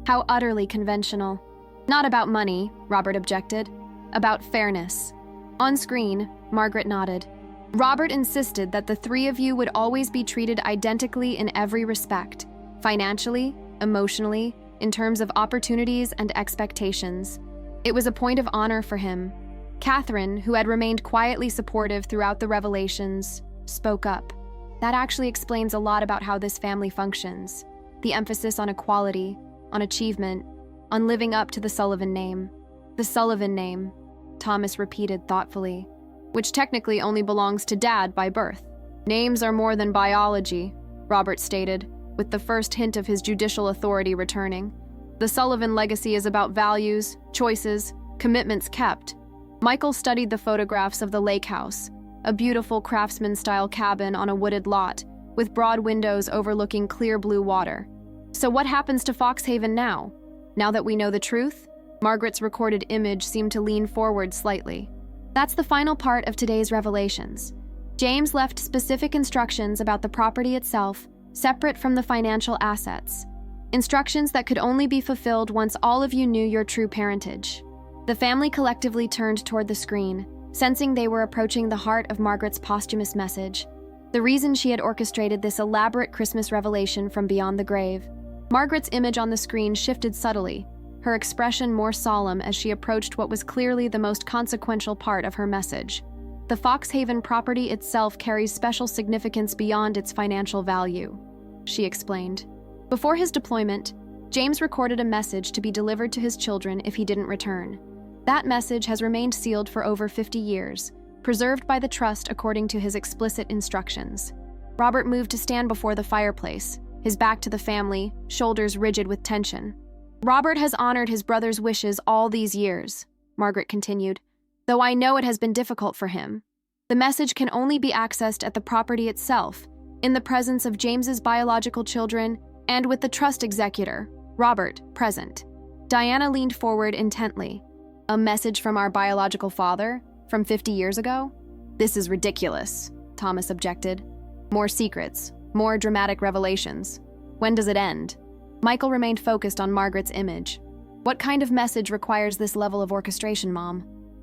How utterly conventional." "Not about money," Robert objected. "About fairness." On screen, Margaret nodded. "Robert insisted that the three of you would always be treated identically in every respect, financially, emotionally, in terms of opportunities and expectations. It was a point of honor for him." Catherine, who had remained quietly supportive throughout the revelations, spoke up. "That actually explains a lot about how this family functions. The emphasis on equality, on achievement, on living up to the Sullivan name." "The Sullivan name," Thomas repeated thoughtfully, "which technically only belongs to Dad by birth." "Names are more than biology," Robert stated, with the first hint of his judicial authority returning. "The Sullivan legacy is about values, choices, commitments kept." Michael studied the photographs of the lake house, a beautiful craftsman-style cabin on a wooded lot, with broad windows overlooking clear blue water. "So what happens to Foxhaven now? Now that we know the truth?" Margaret's recorded image seemed to lean forward slightly. "That's the final part of today's revelations. James left specific instructions about the property itself, separate from the financial assets. Instructions that could only be fulfilled once all of you knew your true parentage." The family collectively turned toward the screen, sensing they were approaching the heart of Margaret's posthumous message, the reason she had orchestrated this elaborate Christmas revelation from beyond the grave. Margaret's image on the screen shifted subtly, her expression more solemn as she approached what was clearly the most consequential part of her message. The Foxhaven property itself carries special significance beyond its financial value, she explained. Before his deployment, James recorded a message to be delivered to his children if he didn't return. That message has remained sealed for over 50 years, preserved by the trust according to his explicit instructions. Robert moved to stand before the fireplace, his back to the family, shoulders rigid with tension. Robert has honored his brother's wishes all these years, Margaret continued, though I know it has been difficult for him. The message can only be accessed at the property itself, in the presence of James's biological children and with the trust executor, Robert, present. Diana leaned forward intently. A message from our biological father? From 50 years ago? This is ridiculous, Thomas objected. More secrets, more dramatic revelations. When does it end? Michael remained focused on Margaret's image. What kind of message requires this level of orchestration, Mom?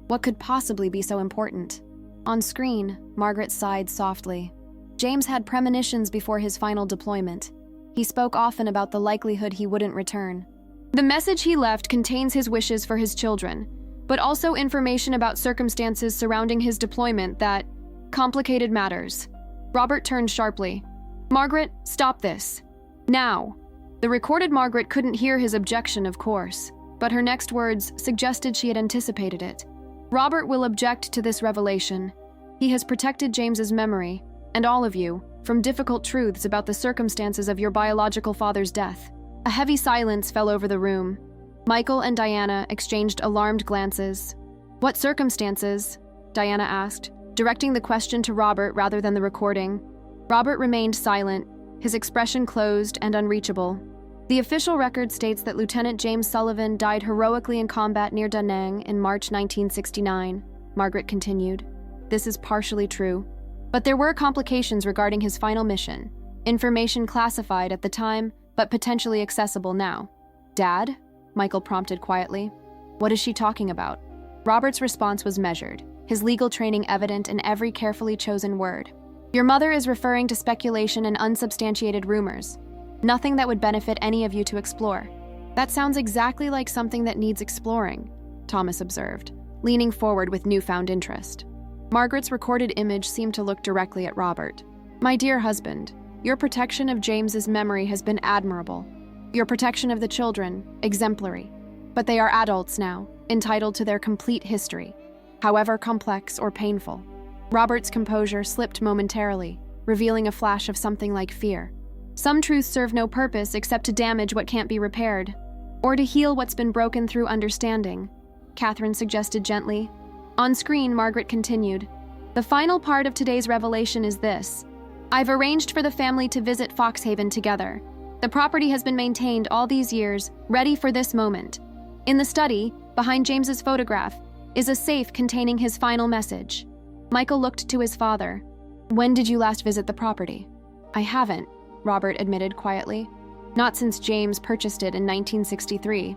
What could possibly be so important? On screen, Margaret sighed softly. James had premonitions before his final deployment. He spoke often about the likelihood he wouldn't return. The message he left contains his wishes for his children, but also information about circumstances surrounding his deployment that complicated matters. Robert turned sharply. Margaret, stop this. Now. The recorded Margaret couldn't hear his objection, of course, but her next words suggested she had anticipated it. Robert will object to this revelation. He has protected James's memory, and all of you, from difficult truths about the circumstances of your biological father's death. A heavy silence fell over the room. Michael and Diana exchanged alarmed glances. What circumstances? Diana asked, directing the question to Robert rather than the recording. Robert remained silent, his expression closed and unreachable. The official record states that Lieutenant James Sullivan died heroically in combat near Da Nang in March 1969, Margaret continued. This is partially true, but there were complications regarding his final mission, information classified at the time, but potentially accessible now. Dad? Michael prompted quietly. What is she talking about? Robert's response was measured, his legal training evident in every carefully chosen word. Your mother is referring to speculation and unsubstantiated rumors. Nothing that would benefit any of you to explore. That sounds exactly like something that needs exploring, Thomas observed, leaning forward with newfound interest. Margaret's recorded image seemed to look directly at Robert. My dear husband, your protection of James's memory has been admirable. Your protection of the children, exemplary. But they are adults now, entitled to their complete history, however complex or painful. Robert's composure slipped momentarily, revealing a flash of something like fear. Some truths serve no purpose except to damage what can't be repaired, or to heal what's been broken through understanding, Catherine suggested gently. On screen, Margaret continued. The final part of today's revelation is this. I've arranged for the family to visit Foxhaven together. The property has been maintained all these years, ready for this moment. In the study, behind James's photograph, is a safe containing his final message. Michael looked to his father. When did you last visit the property? I haven't, Robert admitted quietly. Not since James purchased it in 1963.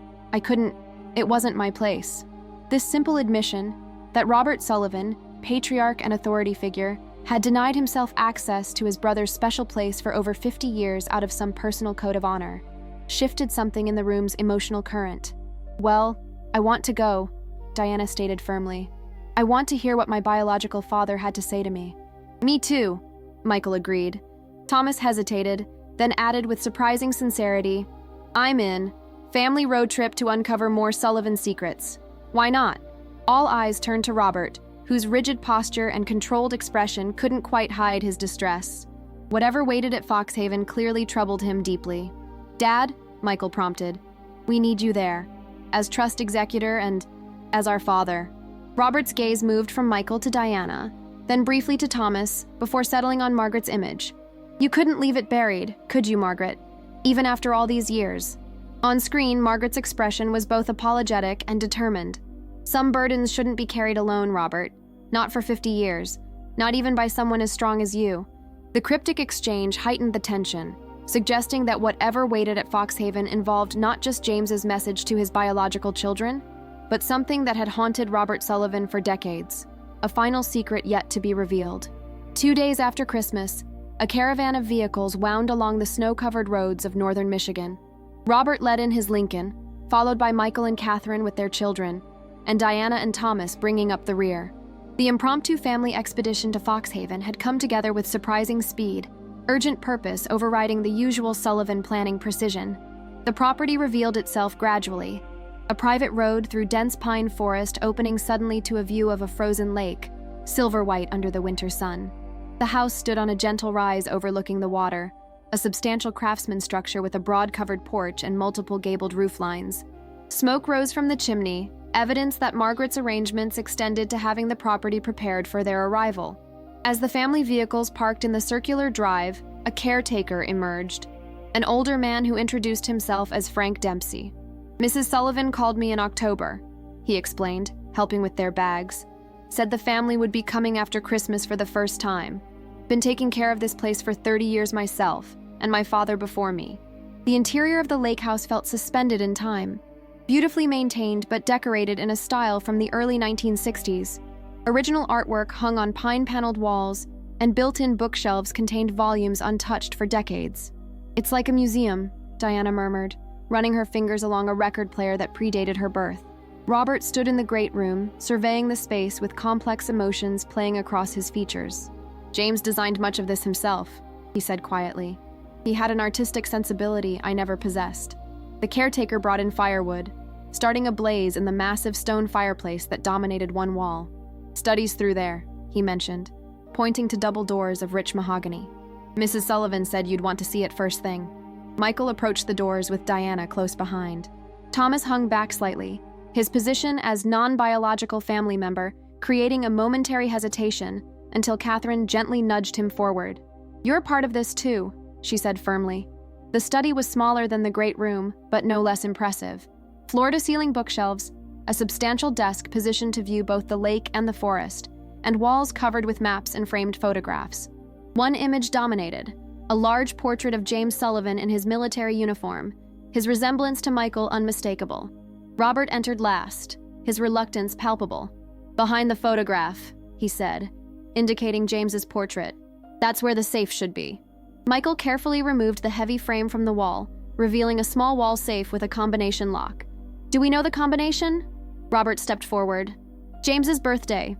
It wasn't my place. This simple admission that Robert Sullivan, patriarch and authority figure, had denied himself access to his brother's special place for over 50 years out of some personal code of honor, shifted something in the room's emotional current. Well, I want to go, Diana stated firmly. I want to hear what my biological father had to say to me. Me too, Michael agreed. Thomas hesitated, then added with surprising sincerity, I'm in. Family road trip to uncover more Sullivan secrets. Why not? All eyes turned to Robert, whose rigid posture and controlled expression couldn't quite hide his distress. Whatever waited at Foxhaven clearly troubled him deeply. Dad, Michael prompted, we need you there, as trust executor and as our father. Robert's gaze moved from Michael to Diana, then briefly to Thomas, before settling on Margaret's image. You couldn't leave it buried, could you, Margaret? Even after all these years. On screen, Margaret's expression was both apologetic and determined. Some burdens shouldn't be carried alone, Robert. Not for 50 years. Not even by someone as strong as you. The cryptic exchange heightened the tension, suggesting that whatever waited at Foxhaven involved not just James's message to his biological children, but something that had haunted Robert Sullivan for decades. A final secret yet to be revealed. 2 days after Christmas, a caravan of vehicles wound along the snow-covered roads of northern Michigan. Robert led in his Lincoln, followed by Michael and Catherine with their children, and Diana and Thomas bringing up the rear. The impromptu family expedition to Foxhaven had come together with surprising speed, urgent purpose overriding the usual Sullivan planning precision. The property revealed itself gradually, a private road through dense pine forest opening suddenly to a view of a frozen lake, silver white under the winter sun. The house stood on a gentle rise overlooking the water, a substantial craftsman structure with a broad-covered porch and multiple gabled roof lines. Smoke rose from the chimney, evidence that Margaret's arrangements extended to having the property prepared for their arrival. As the family vehicles parked in the circular drive, a caretaker emerged, an older man who introduced himself as Frank Dempsey. "Mrs. Sullivan called me in October," he explained, helping with their bags. "Said the family would be coming after Christmas for the first time. Been taking care of this place for 30 years myself, and my father before me." The interior of the lake house felt suspended in time, beautifully maintained but decorated in a style from the early 1960s. Original artwork hung on pine-paneled walls, and built-in bookshelves contained volumes untouched for decades. "It's like a museum," Diana murmured, running her fingers along a record player that predated her birth. Robert stood in the great room, surveying the space with complex emotions playing across his features. "James designed much of this himself," he said quietly. "He had an artistic sensibility I never possessed." The caretaker brought in firewood, starting a blaze in the massive stone fireplace that dominated one wall. "Studies through there," he mentioned, pointing to double doors of rich mahogany. "Mrs. Sullivan said you'd want to see it first thing." Michael approached the doors with Diana close behind. Thomas hung back slightly, his position as non-biological family member creating a momentary hesitation until Catherine gently nudged him forward. "You're part of this too," she said firmly. The study was smaller than the great room, but no less impressive. Floor-to-ceiling bookshelves, a substantial desk positioned to view both the lake and the forest, and walls covered with maps and framed photographs. One image dominated, a large portrait of James Sullivan in his military uniform, his resemblance to Michael unmistakable. Robert entered last, his reluctance palpable. "Behind the photograph," he said, indicating James's portrait. "That's where the safe should be." Michael carefully removed the heavy frame from the wall, revealing a small wall safe with a combination lock. "Do we know the combination?" Robert stepped forward. "James's birthday,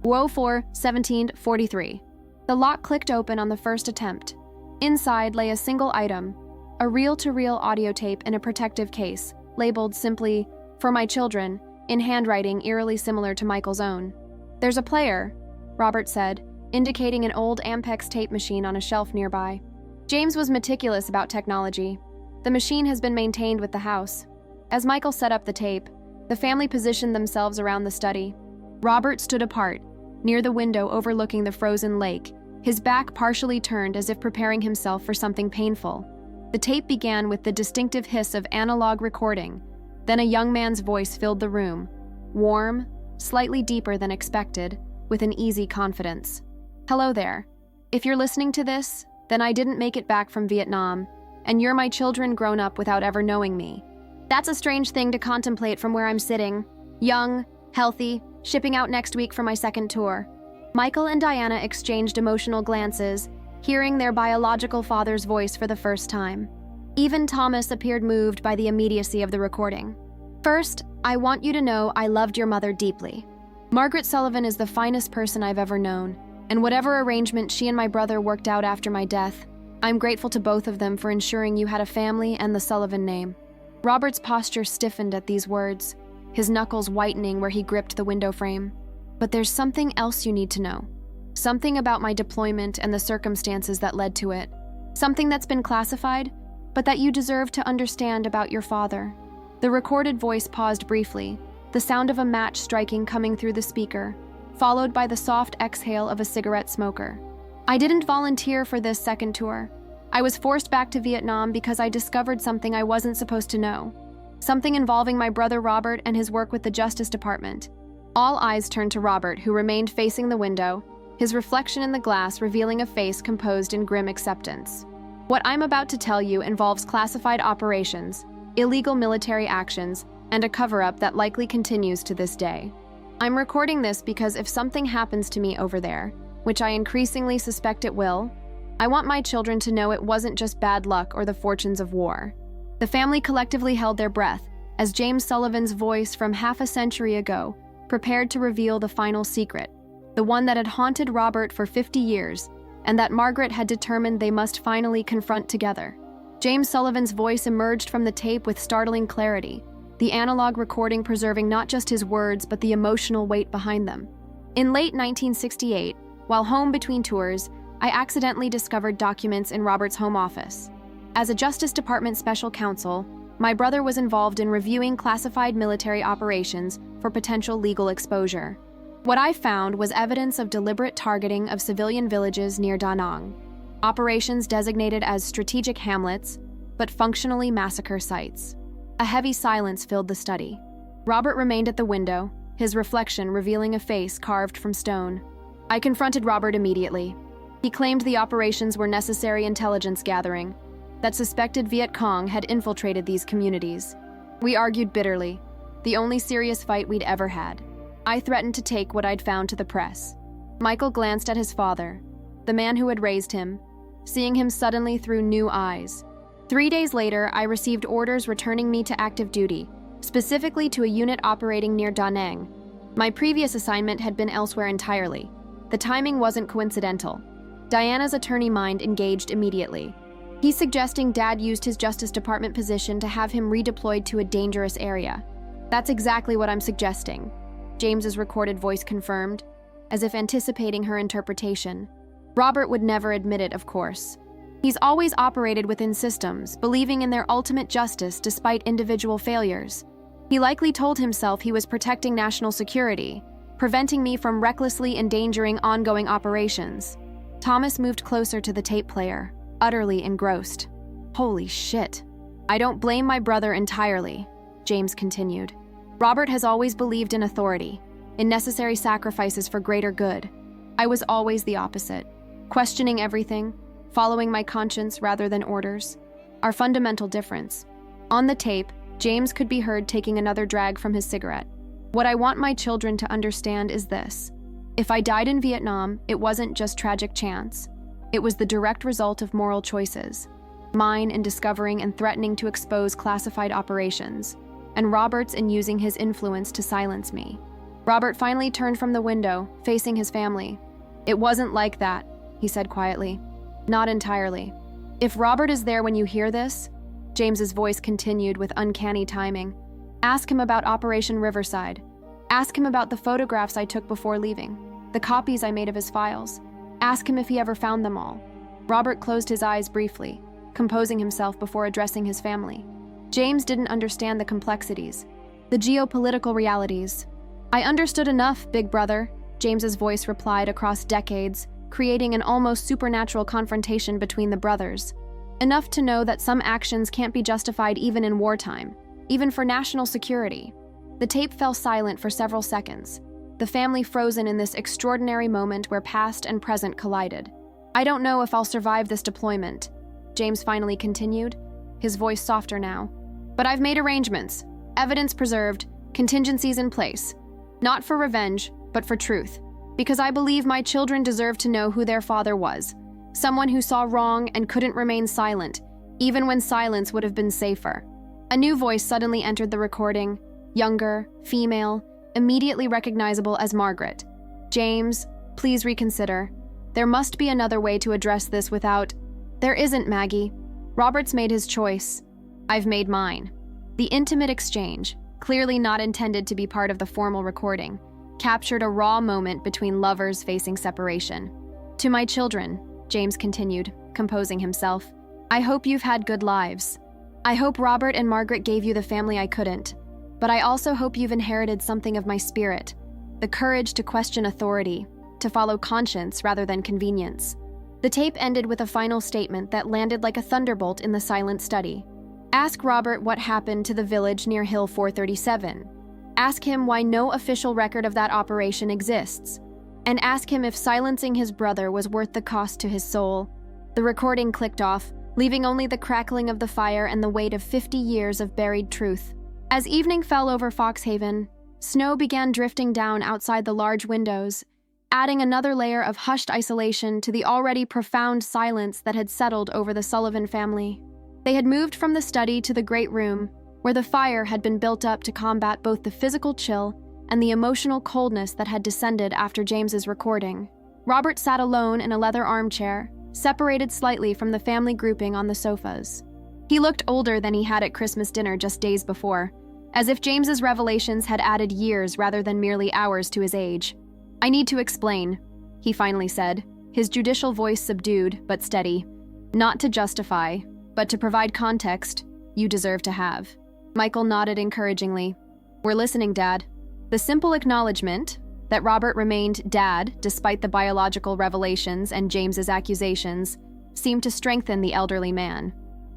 04/17/43. The lock clicked open on the first attempt. Inside lay a single item, a reel-to-reel audio tape in a protective case, labeled simply, "For my children," in handwriting eerily similar to Michael's own. "There's a player," Robert said, indicating an old Ampex tape machine on a shelf nearby. James was meticulous about technology. The machine has been maintained with the house. As Michael set up the tape, the family positioned themselves around the study. Robert stood apart, near the window overlooking the frozen lake, his back partially turned as if preparing himself for something painful. The tape began with the distinctive hiss of analog recording. Then a young man's voice filled the room, warm, slightly deeper than expected, with an easy confidence. "Hello there. If you're listening to this, then I didn't make it back from Vietnam, and you're my children grown up without ever knowing me. That's a strange thing to contemplate from where I'm sitting, young, healthy, shipping out next week for my second tour." Michael and Diana exchanged emotional glances, hearing their biological father's voice for the first time. Even Thomas appeared moved by the immediacy of the recording. "First, I want you to know I loved your mother deeply. Margaret Sullivan is the finest person I've ever known, and whatever arrangement she and my brother worked out after my death, I'm grateful to both of them for ensuring you had a family and the Sullivan name." Robert's posture stiffened at these words, his knuckles whitening where he gripped the window frame. "But there's something else you need to know. Something about my deployment and the circumstances that led to it. Something that's been classified, but that you deserve to understand about your father." The recorded voice paused briefly, the sound of a match striking coming through the speaker, followed by the soft exhale of a cigarette smoker. "I didn't volunteer for this second tour. I was forced back to Vietnam because I discovered something I wasn't supposed to know. Something involving my brother Robert and his work with the Justice Department." All eyes turned to Robert, who remained facing the window, his reflection in the glass revealing a face composed in grim acceptance. "What I'm about to tell you involves classified operations, illegal military actions, and a cover-up that likely continues to this day. I'm recording this because if something happens to me over there, which I increasingly suspect it will, I want my children to know it wasn't just bad luck or the fortunes of war. The family collectively held their breath as James Sullivan's voice from half a century ago prepared to reveal the final secret, the one that had haunted Robert for 50 years, and that Margaret had determined they must finally confront together. James Sullivan's voice emerged from the tape with startling clarity, the analog recording preserving not just his words but the emotional weight behind them. In late 1968, while home between tours, I accidentally discovered documents in Robert's home office. As a Justice Department special counsel, my brother was involved in reviewing classified military operations for potential legal exposure. What I found was evidence of deliberate targeting of civilian villages near Da Nang, operations designated as strategic hamlets, but functionally massacre sites. A heavy silence filled the study. Robert remained at the window, his reflection revealing a face carved from stone. I confronted Robert immediately. He claimed the operations were necessary intelligence gathering, that suspected Viet Cong had infiltrated these communities. We argued bitterly, the only serious fight we'd ever had. I threatened to take what I'd found to the press. Michael glanced at his father, the man who had raised him, seeing him suddenly through new eyes. 3 days later, I received orders returning me to active duty, specifically to a unit operating near Da Nang. My previous assignment had been elsewhere entirely. The timing wasn't coincidental. Diana's attorney mind engaged immediately. He's suggesting Dad used his Justice Department position to have him redeployed to a dangerous area. That's exactly what I'm suggesting, James's recorded voice confirmed, as if anticipating her interpretation. Robert would never admit it, of course. He's always operated within systems, believing in their ultimate justice despite individual failures. He likely told himself he was protecting national security, preventing me from recklessly endangering ongoing operations. Thomas moved closer to the tape player, utterly engrossed. Holy shit. I don't blame my brother entirely, James continued. Robert has always believed in authority, in necessary sacrifices for greater good. I was always the opposite, questioning everything, following my conscience rather than orders. Our fundamental difference. On the tape, James could be heard taking another drag from his cigarette. What I want my children to understand is this. If I died in Vietnam, it wasn't just tragic chance. It was the direct result of moral choices. Mine in discovering and threatening to expose classified operations, and Robert's in using his influence to silence me. Robert finally turned from the window, facing his family. It wasn't like that, he said quietly. Not entirely. If Robert is there when you hear this, James's voice continued with uncanny timing, ask him about Operation Riverside. Ask him about the photographs I took before leaving, the copies I made of his files. Ask him if he ever found them all. Robert closed his eyes briefly, composing himself before addressing his family. James didn't understand the complexities, the geopolitical realities. I understood enough, big brother, James's voice replied across decades, creating an almost supernatural confrontation between the brothers. Enough to know that some actions can't be justified even in wartime, even for national security. The tape fell silent for several seconds, the family frozen in this extraordinary moment where past and present collided. I don't know if I'll survive this deployment, James finally continued, his voice softer now. But I've made arrangements, evidence preserved, contingencies in place. Not for revenge, but for truth. Because I believe my children deserve to know who their father was. Someone who saw wrong and couldn't remain silent, even when silence would have been safer. A new voice suddenly entered the recording, younger, female, immediately recognizable as Margaret. James, please reconsider. There must be another way to address this without... There isn't, Maggie. Robert's made his choice. I've made mine. The intimate exchange, clearly not intended to be part of the formal recording, captured a raw moment between lovers facing separation. To my children, James continued, composing himself, I hope you've had good lives. I hope Robert and Margaret gave you the family I couldn't. But I also hope you've inherited something of my spirit, the courage to question authority, to follow conscience rather than convenience. The tape ended with a final statement that landed like a thunderbolt in the silent study. Ask Robert what happened to the village near Hill 437. Ask him why no official record of that operation exists. And ask him if silencing his brother was worth the cost to his soul. The recording clicked off, leaving only the crackling of the fire and the weight of 50 years of buried truth. As evening fell over Foxhaven, snow began drifting down outside the large windows, adding another layer of hushed isolation to the already profound silence that had settled over the Sullivan family. They had moved from the study to the great room, where the fire had been built up to combat both the physical chill and the emotional coldness that had descended after James's recording. Robert sat alone in a leather armchair, separated slightly from the family grouping on the sofas. He looked older than he had at Christmas dinner just days before, as if James's revelations had added years rather than merely hours to his age. "I need to explain," he finally said, his judicial voice subdued but steady. "Not to justify, but to provide context you deserve to have." Michael nodded encouragingly. "We're listening, Dad." The simple acknowledgement that Robert remained Dad despite the biological revelations and James's accusations seemed to strengthen the elderly man.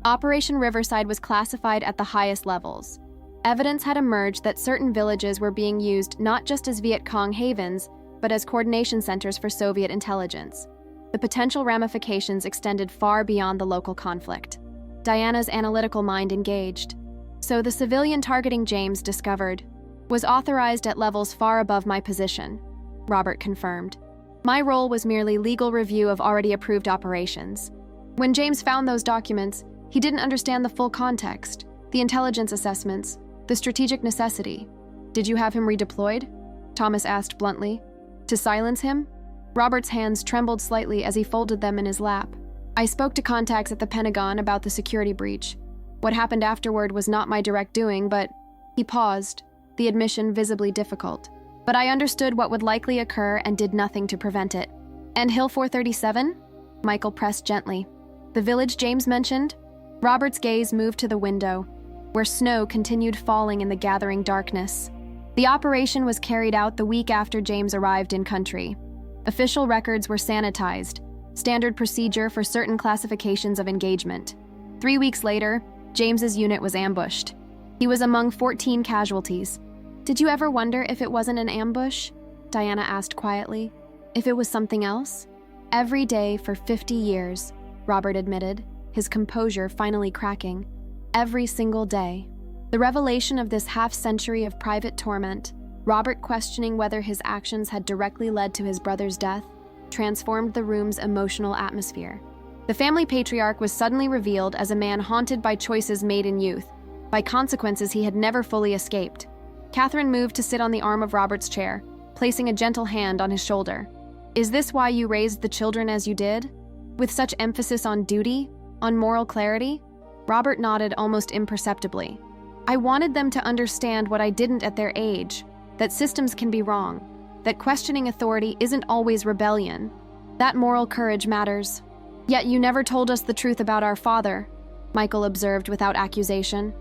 Operation Riverside was classified at the highest levels. Evidence had emerged that certain villages were being used not just as Viet Cong havens, but as coordination centers for Soviet intelligence. The potential ramifications extended far beyond the local conflict. Diana's analytical mind engaged. So the civilian targeting James discovered was authorized at levels far above my position, Robert confirmed. My role was merely legal review of already approved operations. When James found those documents, he didn't understand the full context, the intelligence assessments, the strategic necessity. "Did you have him redeployed?" Thomas asked bluntly. "To silence him?" Robert's hands trembled slightly as he folded them in his lap. "I spoke to contacts at the Pentagon about the security breach. What happened afterward was not my direct doing, but..." He paused, the admission visibly difficult. "But I understood what would likely occur and did nothing to prevent it." "And Hill 437? Michael pressed gently. "The village James mentioned?" Robert's gaze moved to the window, where snow continued falling in the gathering darkness. The operation was carried out the week after James arrived in country. Official records were sanitized, standard procedure for certain classifications of engagement. 3 weeks later, James's unit was ambushed. He was among 14 casualties. "Did you ever wonder if it wasn't an ambush?" Diana asked quietly. "If it was something else?" "Every day for 50 years, Robert admitted, his composure finally cracking. "Every single day." The revelation of this half-century of private torment, Robert questioning whether his actions had directly led to his brother's death, transformed the room's emotional atmosphere. The family patriarch was suddenly revealed as a man haunted by choices made in youth, by consequences he had never fully escaped. Catherine moved to sit on the arm of Robert's chair, placing a gentle hand on his shoulder. "Is this why you raised the children as you did? With such emphasis on duty? On moral clarity?" Robert nodded almost imperceptibly. "I wanted them to understand what I didn't at their age, that systems can be wrong, that questioning authority isn't always rebellion. That moral courage matters." "Yet you never told us the truth about our father," Michael observed without accusation.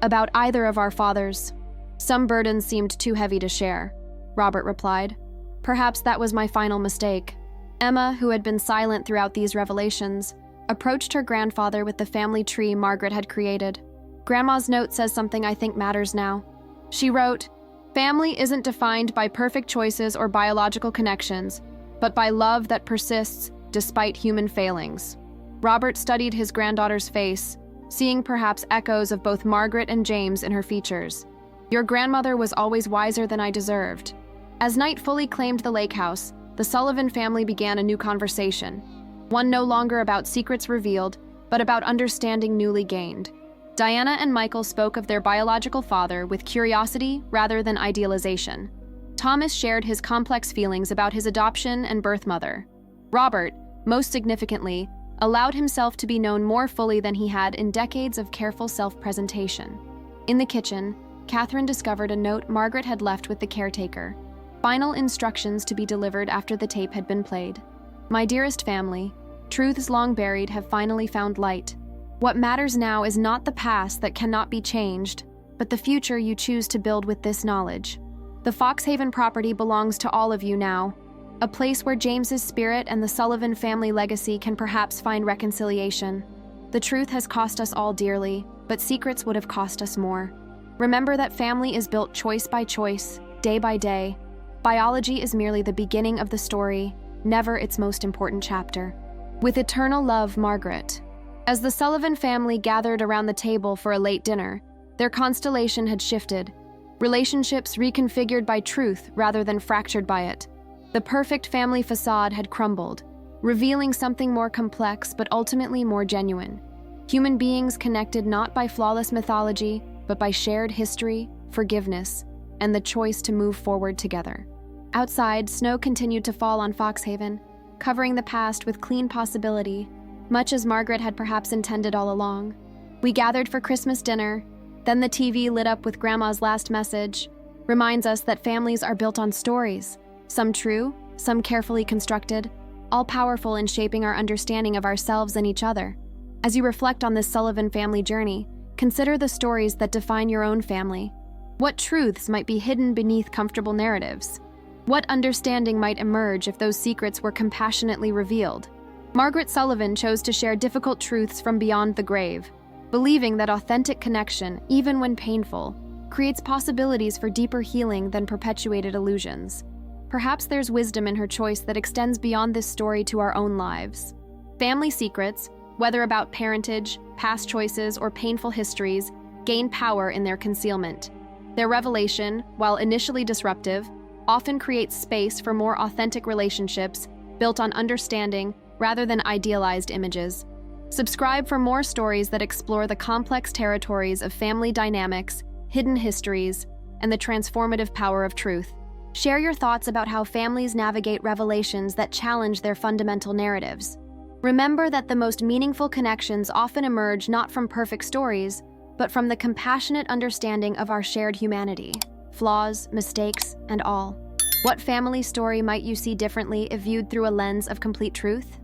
"About either of our fathers." "Some burdens seemed too heavy to share," Robert replied. "Perhaps that was my final mistake." Emma, who had been silent throughout these revelations, approached her grandfather with the family tree Margaret had created. "Grandma's note says something I think matters now." She wrote, "Family isn't defined by perfect choices or biological connections, but by love that persists despite human failings." Robert studied his granddaughter's face, seeing perhaps echoes of both Margaret and James in her features. "Your grandmother was always wiser than I deserved." As night fully claimed the lake house, the Sullivan family began a new conversation. One no longer about secrets revealed, but about understanding newly gained. Diana and Michael spoke of their biological father with curiosity rather than idealization. Thomas shared his complex feelings about his adoption and birth mother. Robert, most significantly, allowed himself to be known more fully than he had in decades of careful self-presentation. In the kitchen, Catherine discovered a note Margaret had left with the caretaker. Final instructions to be delivered after the tape had been played. "My dearest family, truths long buried have finally found light. What matters now is not the past that cannot be changed, but the future you choose to build with this knowledge. The Foxhaven property belongs to all of you now, a place where James's spirit and the Sullivan family legacy can perhaps find reconciliation. The truth has cost us all dearly, but secrets would have cost us more. Remember that family is built choice by choice, day by day. Biology is merely the beginning of the story, never its most important chapter. With eternal love, Margaret." As the Sullivan family gathered around the table for a late dinner, their constellation had shifted, relationships reconfigured by truth rather than fractured by it. The perfect family facade had crumbled, revealing something more complex but ultimately more genuine. Human beings connected not by flawless mythology, but by shared history, forgiveness, and the choice to move forward together. Outside, snow continued to fall on Foxhaven, covering the past with clean possibility, much as Margaret had perhaps intended all along. We gathered for Christmas dinner, then the TV lit up with Grandma's last message, reminds us that families are built on stories, some true, some carefully constructed, all powerful in shaping our understanding of ourselves and each other. As you reflect on this Sullivan family journey, consider the stories that define your own family. What truths might be hidden beneath comfortable narratives? What understanding might emerge if those secrets were compassionately revealed? Margaret Sullivan chose to share difficult truths from beyond the grave, believing that authentic connection, even when painful, creates possibilities for deeper healing than perpetuated illusions. Perhaps there's wisdom in her choice that extends beyond this story to our own lives. Family secrets, whether about parentage, past choices, or painful histories, gain power in their concealment. Their revelation, while initially disruptive, often creates space for more authentic relationships built on understanding rather than idealized images. Subscribe for more stories that explore the complex territories of family dynamics, hidden histories, and the transformative power of truth. Share your thoughts about how families navigate revelations that challenge their fundamental narratives. Remember that the most meaningful connections often emerge not from perfect stories, but from the compassionate understanding of our shared humanity, flaws, mistakes, and all. What family story might you see differently if viewed through a lens of complete truth?